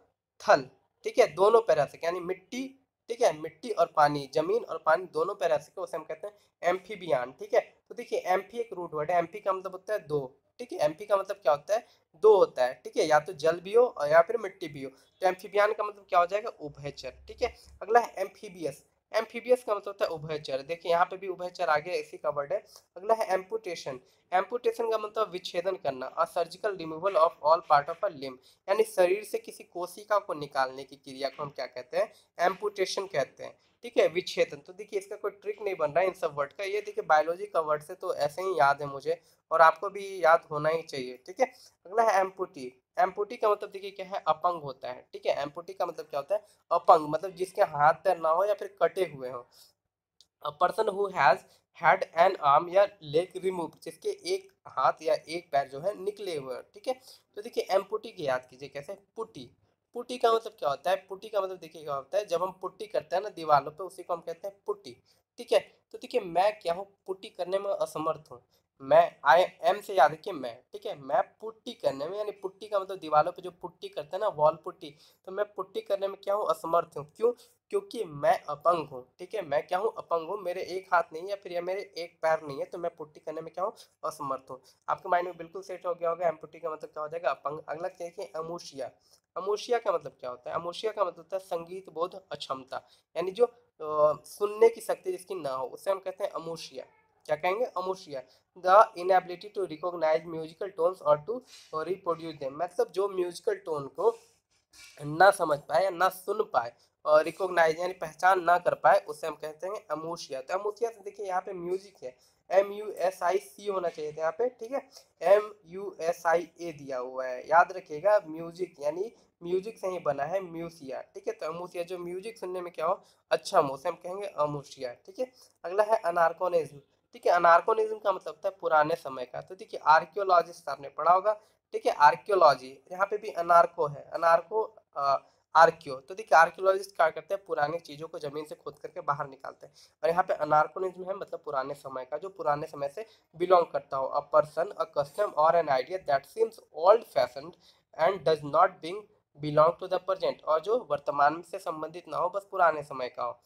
थल, ठीक है, दोनों पैरासिक, यानी मिट्टी, ठीक है, मिट्टी और पानी, जमीन और पानी दोनों पैरासिक है, उसे हम कहते हैं एम्फीबियन, ठीक है। तो देखिए एम्फी एक रूट वर्ड है, एम्फी का मतलब होता है दो, ठीक है। एम्फी का मतलब क्या होता है, दो होता है, ठीक है, या तो जल भी हो और या फिर मिट्टी भी हो। तो एम्फीबियन का मतलब क्या हो जाएगा, उभयचर, ठीक है। अगला है एम्फीबियस। एम्फीबियस का मतलब होता है उभयचर। देखिए यहाँ पे भी उभयचर आ गया, इसी का वर्ड है। अगला है एम्पुटेशन। एम्पुटेशन का मतलब विच्छेदन करना, अ surgical removal of all part of a limb, यानी शरीर से किसी कोशिका को निकालने की क्रिया को हम क्या कहते हैं, एम्पुटेशन कहते हैं, ठीक है, विच्छेदन। तो देखिए इसका कोई ट्रिक नहीं बन रहा है इन सब वर्ड का, ये देखिए बायोलॉजी का वर्ड से तो ऐसे ही याद है मुझे, और आपको भी याद होना ही चाहिए, ठीक है। अगला है एम्पुटी। एम्पुटी का मतलब देखिए क्या है, अपंग होता है, ठीक है। एम्पुटी का मतलब क्या होता है, अपंग, मतलब जिसके हाथ पैर ना हो या फिर कटे हुए हो। A person who has had an arm या लेग रिमूव, जिसके एक हाथ या एक पैर जो है निकले हुए हैं, ठीक है। तो देखिए एम्पुटी की याद कीजिए कैसे, पुटी। पुटी का मतलब क्या होता है, पुटी का मतलब देखिए क्या होता है, जब हम पुट्टी करते हैं ना दीवारों पे, उसी को हम कहते हैं पुट्टी, ठीक है। तो देखिए मैं क्या हूँ, पुट्टी करने में असमर्थ हूँ। मैं, आई एम से याद रखिए मैं, ठीक है, मैं पुट्टी करने में, यानी पुट्टी का मतलब दीवारों पे जो पुट्टी करते हैं ना, वॉल पुट्टी, तो मैं पुट्टी करने में क्या हूँ, असमर्थ हूँ। क्यों, क्योंकि मैं अपंग हूँ, ठीक है। मैं क्या हूँ, अपंग हूँ, मेरे एक हाथ नहीं है, फिर या मेरे एक पैर नहीं है, तो मैं पुट्टी करने में क्या हूँ, असमर्थ हूँ। आपके माइंड में बिल्कुल सेट हो गया होगा, एम्पुटी का मतलब क्या हो जाएगा, अपंग। अगला देखिए अमोशिया। अमोशिया का मतलब क्या होता है, अमोशिया का मतलब होता है संगीत बोध अक्षमता, यानी जो सुनने की शक्ति जिसकी ना हो, उसे हम कहते हैं अमोशिया। क्या कहेंगे, amusia. The inability to recognise musical tones और टू रिप्रोड्यूस देम, मतलब जो म्यूजिकल टोन को ना समझ पाए या ना सुन पाए, और रिकॉग्नाइज यानी पहचान ना कर पाए, उसे हम कहते हैं अमोशिया। तो अमोशिया से देखिए यहाँ पे म्यूजिक है, MUSIC होना चाहिए था यहाँ पे, ठीक है, MUSIA दिया हुआ है, याद रखिएगा, म्यूजिक यानी म्यूजिक से ही बना है म्यूसिया, ठीक है। तो अमोसिया जो म्यूजिक सुनने में क्या हो, अच्छा हो, उसे हम कहेंगे अमोशिया, ठीक है। अगला है अनार्कोनिज्म। ठीक है, अनार्कोनिज्म का मतलब होता है पुराने समय का। तो देखिए आर्कियोलॉजिस्ट आपने पढ़ा होगा, ठीक है, आर्कियोलॉजी, यहाँ पे भी अनार्को है, अनार्को आर्कियो। तो देखिए आर्कियोलॉजिस्ट क्या करते हैं, पुरानी चीजों को जमीन से खोद करके बाहर निकालते हैं, और यहाँ पे अनार्कोनिज्म है, मतलब पुराने समय का, जो पुराने समय से बिलोंग करता हो। अ पर्सन, अ कस्टम और an idea that seems old fashioned and does not belong to the present, और जो वर्तमान से संबंधित ना हो, बस पुराने समय का हो।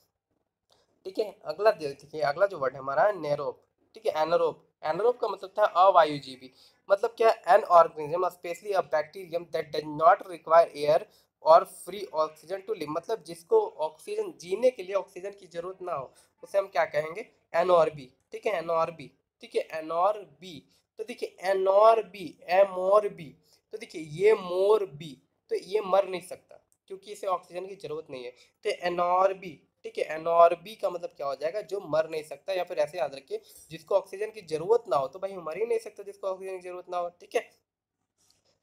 ठीक है। अगला देखिए, अगला जो वर्ड है हमारा नेरोप, ठीक है, एनारोप। एनारोप का मतलब था अवायुजीवी। मतलब क्या, an organism specially a bacterium that does not require air और फ्री ऑक्सीजन टू लिव। मतलब जिसको ऑक्सीजन, जीने के लिए ऑक्सीजन की जरूरत ना हो, उसे हम क्या कहेंगे, एनऑरबी। ठीक है, एनऑरबी। ठीक है, एनऑरबी। तो देखिए एनऑरबी, एमोरबी। तो देखिए ये मोर बी, तो ये मर नहीं सकता क्योंकि इसे ऑक्सीजन की जरूरत नहीं है। तो एनऑरबी, ठीक है, एनऑरबी का मतलब क्या हो जाएगा, जो मर नहीं सकता, या फिर ऐसे याद रखिए जिसको ऑक्सीजन की जरूरत ना हो, तो भाई मर ही नहीं सकता जिसको ऑक्सीजन की जरूरत ना हो। ठीक है।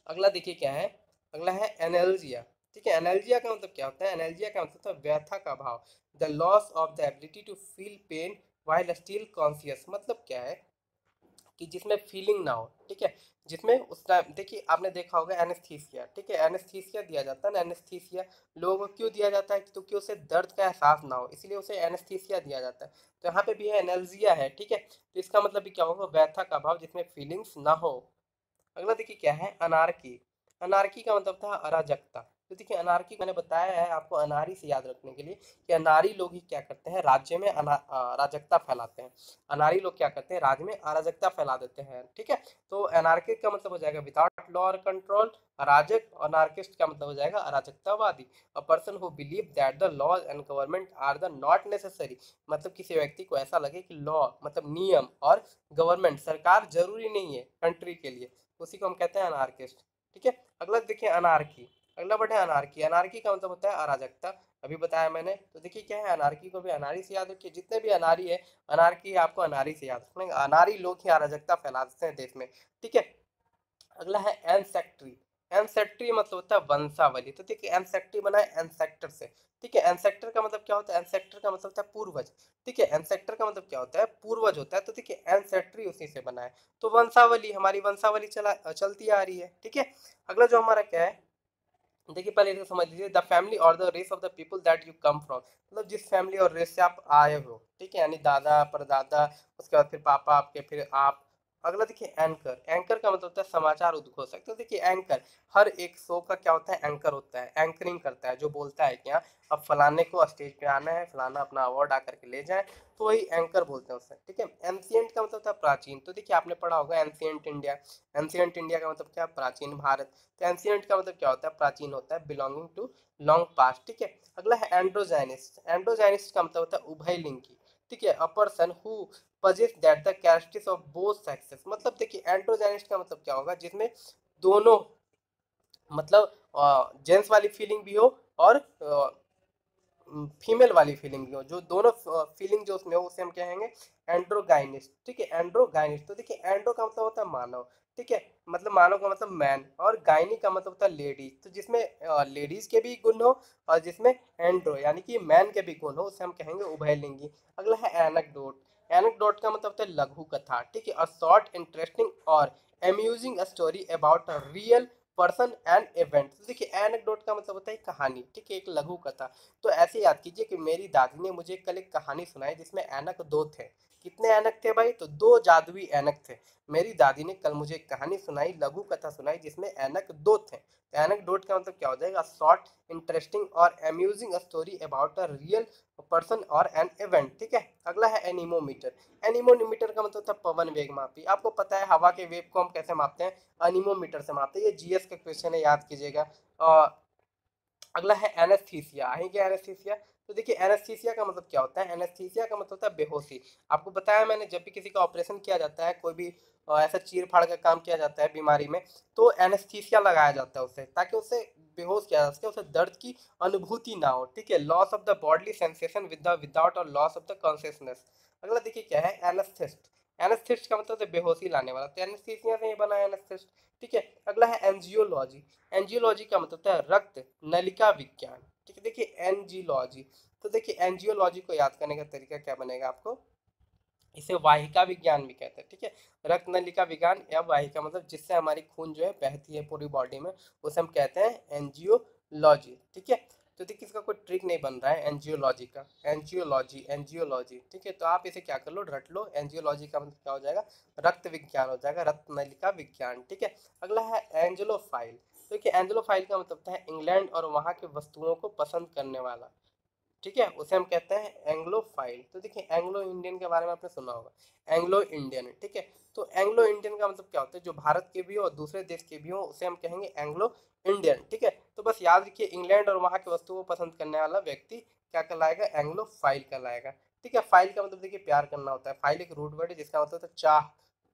अगला देखिए क्या है, अगला है एनर्जिया। ठीक है, एनर्जिया का मतलब क्या होता है, एनर्जिया का मतलब होता है व्यथा का भाव, the loss of the ability to feel pain while still conscious. मतलब क्या है कि जिसमें फीलिंग ना हो, ठीक है, जिसमें उस टाइम देखिए आपने देखा होगा एनेस्थीसिया, ठीक है, एनेस्थीसिया दिया जाता है ना, एनेस्थीसिया लोगों को क्यों दिया जाता है, क्योंकि उसे दर्द का एहसास ना हो, इसलिए उसे एनेस्थीसिया दिया जाता है। तो यहाँ पे भी है एनर्जिया है, ठीक है, तो इसका मतलब भी क्या होगा, व्यथा का भाव जिसमें फीलिंग्स ना हो। अगला देखिए क्या है, अनारकी। अनारकी का मतलब था अराजकता। तो देखिए अनारकी मैंने बताया है आपको अनारी से याद रखने के लिए कि अनारी लोग ही क्या करते हैं, राज्य में अराजकता फैलाते हैं। अनारी लोग क्या करते हैं, राज्य में अराजकता फैला देते हैं। ठीक है, तो अनार्किक का मतलब हो जाएगा विदाउट लॉ और कंट्रोल, अराजक। अनार्किस्ट का मतलब हो जाएगा अराजकतावादी, a person who believe that the laws and government are the not necessary. मतलब किसी व्यक्ति को ऐसा लगे कि लॉ मतलब नियम और गवर्नमेंट सरकार जरूरी नहीं है कंट्री के लिए, उसी को हम कहते हैं अनार्किस्ट। ठीक है। अगला देखिए अनार्की। अगला वर्ड है अनार्की। अनार्की का मतलब होता है अराजकता, अभी बताया मैंने। तो देखिए क्या है, अनार्की को भी अनारी से याद रखिए, जितने भी अनारी है अनार्की आपको अनारी से याद रखना है। अनारी लोग ही अराजकता फैलाते हैं देश में। ठीक है। अगला है एंसेक्ट्री। एंसेक्ट्री मतलब होता है वंशावली। तो देखिए एंसेक्ट्री बना है एंसेक्टर से। ठीक है, एंसेक्टर का मतलब क्या होता है, एंसेक्टर का मतलब होता है पूर्वज। ठीक है, एंसेक्टर का मतलब क्या होता है, पूर्वज होता है। तो देखिए एंसेक्ट्री उसी से बना है। तो वंशावली, हमारी वंशावली चलती आ रही है। ठीक है। अगला जो हमारा क्या है, देखिए पहले इसे समझ लीजिए, द फैमिली और the race of the people that you come from. मतलब जिस फैमिली और रेस से आप आए हो, ठीक है, यानी दादा परदादा, उसके बाद फिर पापा आपके, फिर आप। अगला देखिए एंकर। एंकर का मतलब होता है समाचार उद्घोषक। तो देखिए एंकर, हर एक शो का क्या होता है, एंकर होता है, एंकरिंग करता है, जो बोलता है कि हाँ अब फलाने को स्टेज पे आना है, फलाना अपना अवार्ड आकर के ले जाए, तो वही एंकर बोलते हैं उससे। ठीक है। एंशियंट का मतलब होता है प्राचीन। तो देखिए आपने पढ़ा होगा एंशियंट इंडिया। एंशियंट इंडिया का मतलब क्या, प्राचीन भारत। तो एंशियंट का मतलब क्या होता है, प्राचीन होता है, बिलोंगिंग टू लॉन्ग पास्ट। ठीक है। अगला है एंड्रोजाइनिस्ट। एंड्रोजाइनिस्ट का मतलब होता है उभयलिंगी। ठीक है, अ person who possess that the characteristics of both sexes. मतलब देखिए एंड्रोजाइनिस्ट का मतलब क्या होगा, जिसमें दोनों मतलब जेंट्स वाली फीलिंग भी हो और फीमेल वाली फीलिंग भी हो, जो दोनों फीलिंग जो उसमें हो उसे हम कहेंगे एंड्रोगाइनिस्ट। ठीक है, एंड्रोगाइनिस्ट। तो देखिए एंड्रो का मतलब होता है मानव। ठीक है, मतलब मानव का मतलब मैन, और गायनी का मतलब होता है लेडीज। तो जिसमें लेडीज के भी गुण हो और जिसमें एंड्रो यानी कि मैन के भी गुण हो, उसे हम कहेंगे उभयलिंगी। अगला है एनेक्डोट। एनेक्डोट का मतलब होता है लघु कथा। ठीक है, अ शॉर्ट इंटरेस्टिंग और amusing story about a real person and event. तो देखिए एनेक्डोट का मतलब होता है कहानी। ठीक है, एक लघु कथा। तो ऐसे याद कीजिए कि मेरी दादी ने मुझे कल एक कहानी सुनाई जिसमें ऐनक दो थे। कितने ऐनक थे भाई, तो दो जादुई ऐनक थे। मेरी दादी ने कल मुझे एक कहानी सुनाई, लघु कथा सुनाई, जिसमें ऐनक दो थे। तो एनेक्डोट का मतलब क्या हो जाएगा, शॉर्ट इंटरेस्टिंग और amusing story about a real person और एन इवेंट। ठीक है। अगला है एनीमोमीटर। एनीमोमीटर का मतलब होता है पवन वेग मापी। आपको पता है हवा के वेग को हम कैसे मापते हैं, एनीमोमीटर से मापते हैं। ये जीएस का क्वेश्चन है, याद कीजिएगा। अगला है एनेस्थीसिया। आएंगे एनेस्थीसिया। तो देखिए एनेस्थीसिया का मतलब क्या होता है, एनेस्थीसिया का मतलब होता है बेहोशी। आपको बताया मैंने, जब भी किसी का ऑपरेशन किया जाता है, कोई भी ऐसा चीर फाड़ का काम किया जाता है बीमारी में, तो एनेस्थीसिया लगाया जाता है उसे, ताकि उसे बेहोश किया जा सके, उसे दर्द की अनुभूति ना हो। ठीक है, loss of the bodily sensation without और लॉस ऑफ द कॉन्शियसनेस। अगला देखिए क्या है, एनेस्थेस्ट। एनेस्थेस्ट का मतलब है बेहोशी लाने वाला, तो एनेस्थीसिया से ही बना है एनेस्थेस्ट। ठीक है। अगला है एंजियोलॉजी। एंजियोलॉजी का मतलब होता है रक्त नलिका विज्ञान। ठीक है, देखिए एंजियोलॉजी। तो देखिए एंजियोलॉजी को याद करने का तरीका क्या बनेगा आपको, इसे वाहिका विज्ञान भी कहते हैं। ठीक है, रक्त नलिका विज्ञान या वाहिका, मतलब जिससे हमारी खून जो है बहती है पूरी बॉडी में, उसे हम कहते हैं एंजियोलॉजी। ठीक है। तो देखिए इसका कोई ट्रिक नहीं बन रहा है एंजियोलॉजी का, एंजियोलॉजी एंजियोलॉजी। ठीक है, तो आप इसे क्या कर लो, रट लो। एंजियोलॉजी का मतलब क्या हो जाएगा, रक्त विज्ञान हो जाएगा, रक्त नलिका विज्ञान। ठीक है। अगला है एंजेलोफाइल। देखिए एंजेलोफाइल का मतलब होता है इंग्लैंड और वहाँ की वस्तुओं को पसंद करने वाला। ठीक है, उसे हम कहते हैं एंग्लोफाइल। तो देखिए एंग्लो इंडियन के बारे में आपने सुना होगा, एंग्लो इंडियन, ठीक है। तो एंग्लो इंडियन का मतलब क्या होता है, जो भारत के भी हो और दूसरे देश के भी हो उसे हम कहेंगे एंग्लो इंडियन, ठीक है। तो बस याद रखिए इंग्लैंड और वहाँ की वस्तुओं को पसंद करने वाला व्यक्ति क्या कहलाएगा, एंग्लोफाइल कहलाएगा, ठीक है। फाइल का मतलब देखिए प्यार करना होता है, फाइल एक रूट वर्ड है जिसका मतलब होता है चाह,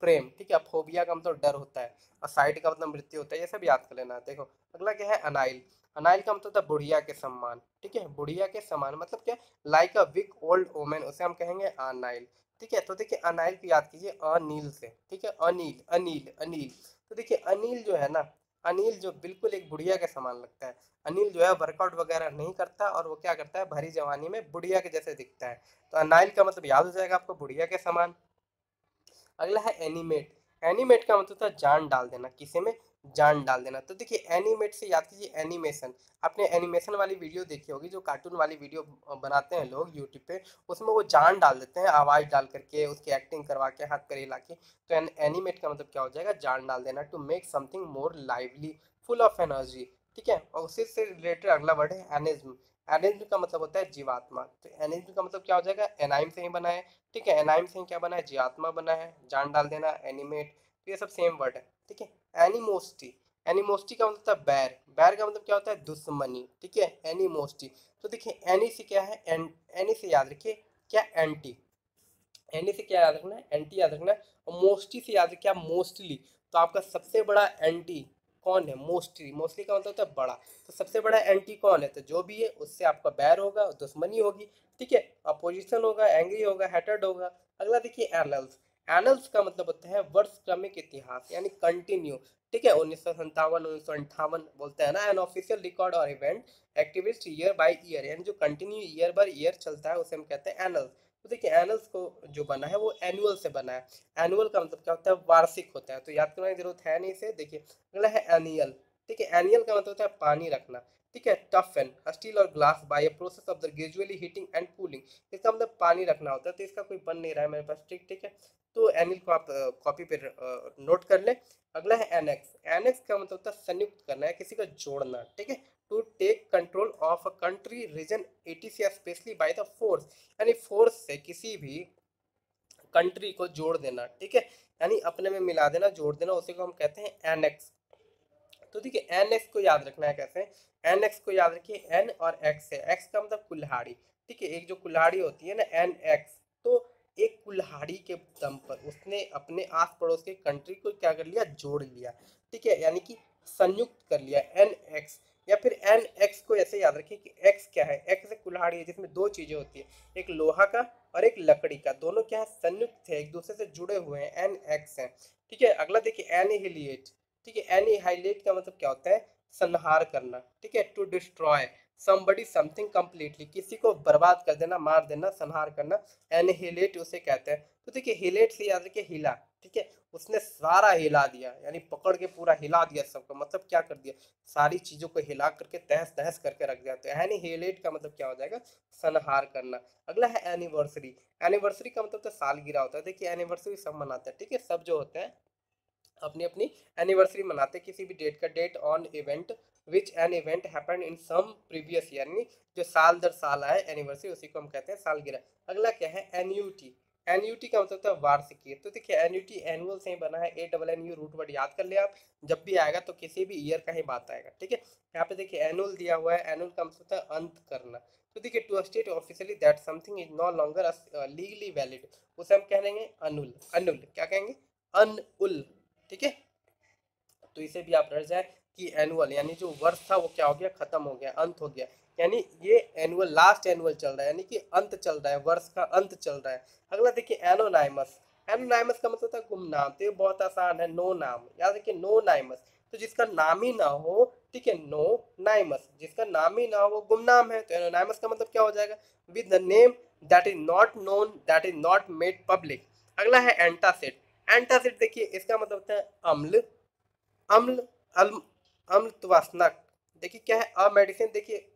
प्रेम, ठीक है। फोबिया का मतलब डर होता है, और साइड का मतलब मृत्यु होता है, ये सब याद कर लेना। देखो अगला क्या है, अनाइल। अनाइल का मतलब होता है बुढ़िया के सम्मान, ठीक है। बुढ़िया के समान मतलब क्या, like a weak old women, उसे हम कहेंगे अनाइल, ठीक है। तो देखिए अनाइल को याद कीजिए अनिल से, ठीक है, अनिल अनिल अनिल। तो देखिए अनिल जो है ना, अनिल जो बिल्कुल एक बुढ़िया के समान लगता है। अनिल जो है वर्कआउट वगैरह नहीं करता और वो क्या करता है, भरी जवानी में बुढ़िया के जैसे दिखता है। तो अनाइल का मतलब याद हो जाएगा आपको, बुढ़िया के समान। अगला है एनिमेट। एनिमेट का मतलब था जान डाल देना, किसी में जान डाल देना। तो देखिए एनिमेट से याद कीजिए एनिमेशन। आपने एनिमेशन वाली वीडियो देखी होगी, जो कार्टून वाली वीडियो बनाते हैं लोग यूट्यूब पे, उसमें वो जान डाल देते हैं आवाज डाल करके, उसकी एक्टिंग करवा के, हाथ पर हिला के। तो एनिमेट का मतलब क्या हो जाएगा, जान डाल देना, to make something more lively, full of energy, ठीक है। और उसी से रिलेटेड अगला वर्ड है एनिज्म। एनिज्म का मतलब होता है जीवात्मा। तो एनिज्म का मतलब क्या हो जाएगा, एनाइम से ही बना है, ठीक है। एनाइम से क्या बना है, जीवात्मा बना है, जान डाल देना, एनिमेट, तो ये सब सेम वर्ड है, ठीक है। एनिमोस्टी। एनिमोस्टी का मतलब होता है बैर। बैर का मतलब क्या होता है, दुश्मनी, ठीक है, एनिमोस्टी। तो देखिए एनी से क्या है, एनी से याद रखिए क्या, एंटी। एनी से क्या याद रखना है, एंटी याद रखना है। और मोस्टी से याद रखिए मोस्टली। तो आपका सबसे बड़ा एंटी कौन है, मोस्टली। मोस्टली का मतलब होता है बड़ा। तो सबसे बड़ा एंटी कौन है, तो जो भी है उससे आपका बैर होगा, दुश्मनी होगी, ठीक है, अपोजिशन होगा, एंग्री होगा, हेटेड होगा। अगला देखिए एनल्स। एनल्स का मतलब होता है वर्ष क्रमिक इतिहास, यानी कंटिन्यू, ठीक है। 1957, 1958 बोलते हैं ना, एन ऑफिशियल रिकॉर्ड और event activist year by year, यानी जो कंटिन्यू ईयर बाय ईयर चलता है उसे हम कहते हैं एनल्स। तो देखिए एनुअल्स को जो बना है वो एनुअल से बना है। एनुअल का मतलब क्या होता है, वार्षिक होता है, तो याद करने की जरूरत है नहीं इसे। देखिए अगला है एनियल, ठीक है। एनियल का मतलब होता है पानी रखना, ठीक है। टफन स्टील और glass by a process of the gradually heating and cooling, इसका मतलब पानी रखना होता है। तो इसका कोई बन नहीं रहा है मेरे पास, ठीक, ठीक है। तो एनिल को आप कॉपी पे नोट कर ले। अगला है एनेक्स। एनेक्स का मतलब होता है संयुक्त करना है, किसी को जोड़ना, ठीक है। To take control of a country region etc specially by the force, यानी फोर्स से किसी भी कंट्री को जोड़ देना, ठीक है, यानी अपने में मिला देना, जोड़ देना, उसी को हम कहते हैं एनेक्स। तो देखिए एन एक्स को याद रखना है कैसे, एन एक्स को याद रखिए, एन और एक्स है, एक्स का मतलब कुल्हाड़ी, ठीक है। एक जो कुल्हाड़ी होती है ना, एन एक्स, तो एक कुल्हाड़ी के दम पर उसने अपने आस पड़ोस के कंट्री को क्या कर लिया, जोड़ लिया, ठीक है, यानी कि संयुक्त कर लिया, एन एक्स। या फिर एन एक्स को ऐसे याद रखिए कि एक्स क्या है, एक्स एक कुल्हाड़ी है जिसमें दो चीजें होती है, एक लोहा का और एक लकड़ी का, दोनों क्या है, संयुक्त है, एक दूसरे से जुड़े हुए हैं, एन एक्स है, ठीक है। अगला देखिए एनिहिलिएट, ठीक है। एनिहाइलेट का मतलब क्या होता है, संहार करना, ठीक है। To destroy somebody something completely, किसी को बर्बाद कर देना, मार देना, संहार करना, एनिहिलेट उसे कहते हैं। तो देखिए हिलेट से याद रखिए हिला, ठीक है, उसने सारा हिला दिया, यानी पकड़ के पूरा हिला दिया सबको, मतलब क्या कर दिया, सारी चीजों को हिला करके तहस नहस करके रख दिया। तो एनिहिलेट का मतलब क्या हो जाएगा, संहार करना। अगला है एनिवर्सरी। एनिवर्सरी का मतलब तो सालगिरह होता है। देखिए एनिवर्सरी सब मनाते हैं, ठीक है, सब जो होते हैं अपनी अपनी एनिवर्सरी मनाते, किसी भी डेट का, date on event which an event happened in some previous year, यानी जो साल दर साल आए एनिवर्सरी, उसी को हम कहते हैं सालगिरह। अगला क्या है, एन्यूटी। एन्यूटी का मतलब होता है वार्षिकी। तो देखिए एन्यूटी एनुअल से ही बना है, A double N U root word याद कर ले आप, जब भी आएगा तो किसी भी ईयर का ही बात आएगा, ठीक है। यहाँ पे देखिए एनुअल दिया हुआ है, एनुअल का मतलब होता है अंत करना। तो देखिए to state officially that something is no longer legally valid, उसे हम कह देंगे अनुल। अनुल क्या कहेंगे, अनुल, ठीक है। तो इसे भी आप रह जाए कि एनुअल, यानी जो वर्ष था वो क्या हो गया, खत्म हो गया, अंत हो गया, यानी ये एनुअल, लास्ट एनुअल चल रहा है, यानी कि अंत चल रहा है, वर्ष का अंत चल रहा है। अगला देखिए एनोनाइमस। एनोनाइमस का मतलब होता है गुमनाम। तो ये बहुत आसान है, नो नाम, याद रखिए नो नाइमस, तो जिसका नाम ही ना हो, ठीक है, नो नाइमस, जिसका नाम ही ना हो वो गुमनाम है। तो एनोनाइमस का मतलब क्या हो जाएगा, with the name that is not known, that is not made public. अगला है एंटासिड। एंटासिड देखिए इसका मतलब होता है अम्ल, अम्ल, अम्ल, अम्लत्वस्नक। देखिए क्या है, अ मेडिसिन, देखिए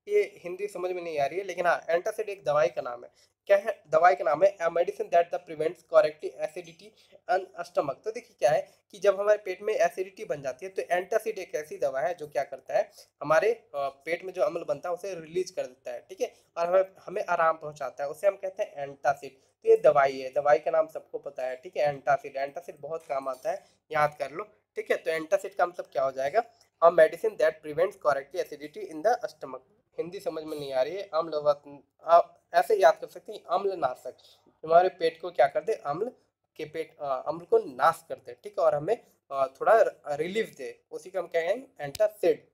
ये हिंदी समझ में नहीं आ रही है, लेकिन हाँ एंटासिड एक दवाई का नाम है। क्या है दवाई का नाम है? A medicine that the prevents correctly acidity and stomach. तो देखिए क्या है कि जब हमारे पेट में एसिडिटी बन जाती है तो एंटासिड एक ऐसी दवा है जो क्या करता है, हमारे पेट में जो अम्ल बनता है उसे रिलीज कर देता है, ठीक है, और हमें हमें आराम पहुंचाता है, उसे हम कहते हैं एंटासिड। तो ये दवाई है, दवाई का नाम सबको पता है, ठीक है, एंटासिड। एंटासिड बहुत काम आता है, याद कर लो, ठीक है। तो एंटासिड का मतलब क्या हो जाएगा? A medicine that prevents correctly acidity in the stomach. Hindi समझ में नहीं आ रही है, आप ऐसे याद कर सकते हैं, अम्लनाशक। हमारे पेट को क्या कर दे? अम्ल के पेट अम्ल को नाश कर दे, ठीक है, और हमें थोड़ा रिलीफ दे, उसी को हम कहेंगे एंटासिड।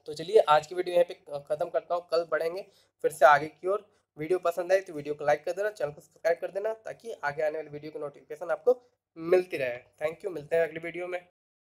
तो चलिए आज की वीडियो यहाँ पे खत्म करता हूँ, कल बढ़ेंगे फिर से आगे की ओर। वीडियो पसंद आई तो वीडियो को लाइक कर देना, चैनल को सब्सक्राइब कर देना, ताकि आगे आने वाली वीडियो की नोटिफिकेशन आपको मिलती रहे। थैंक यू, मिलते हैं अगली वीडियो में।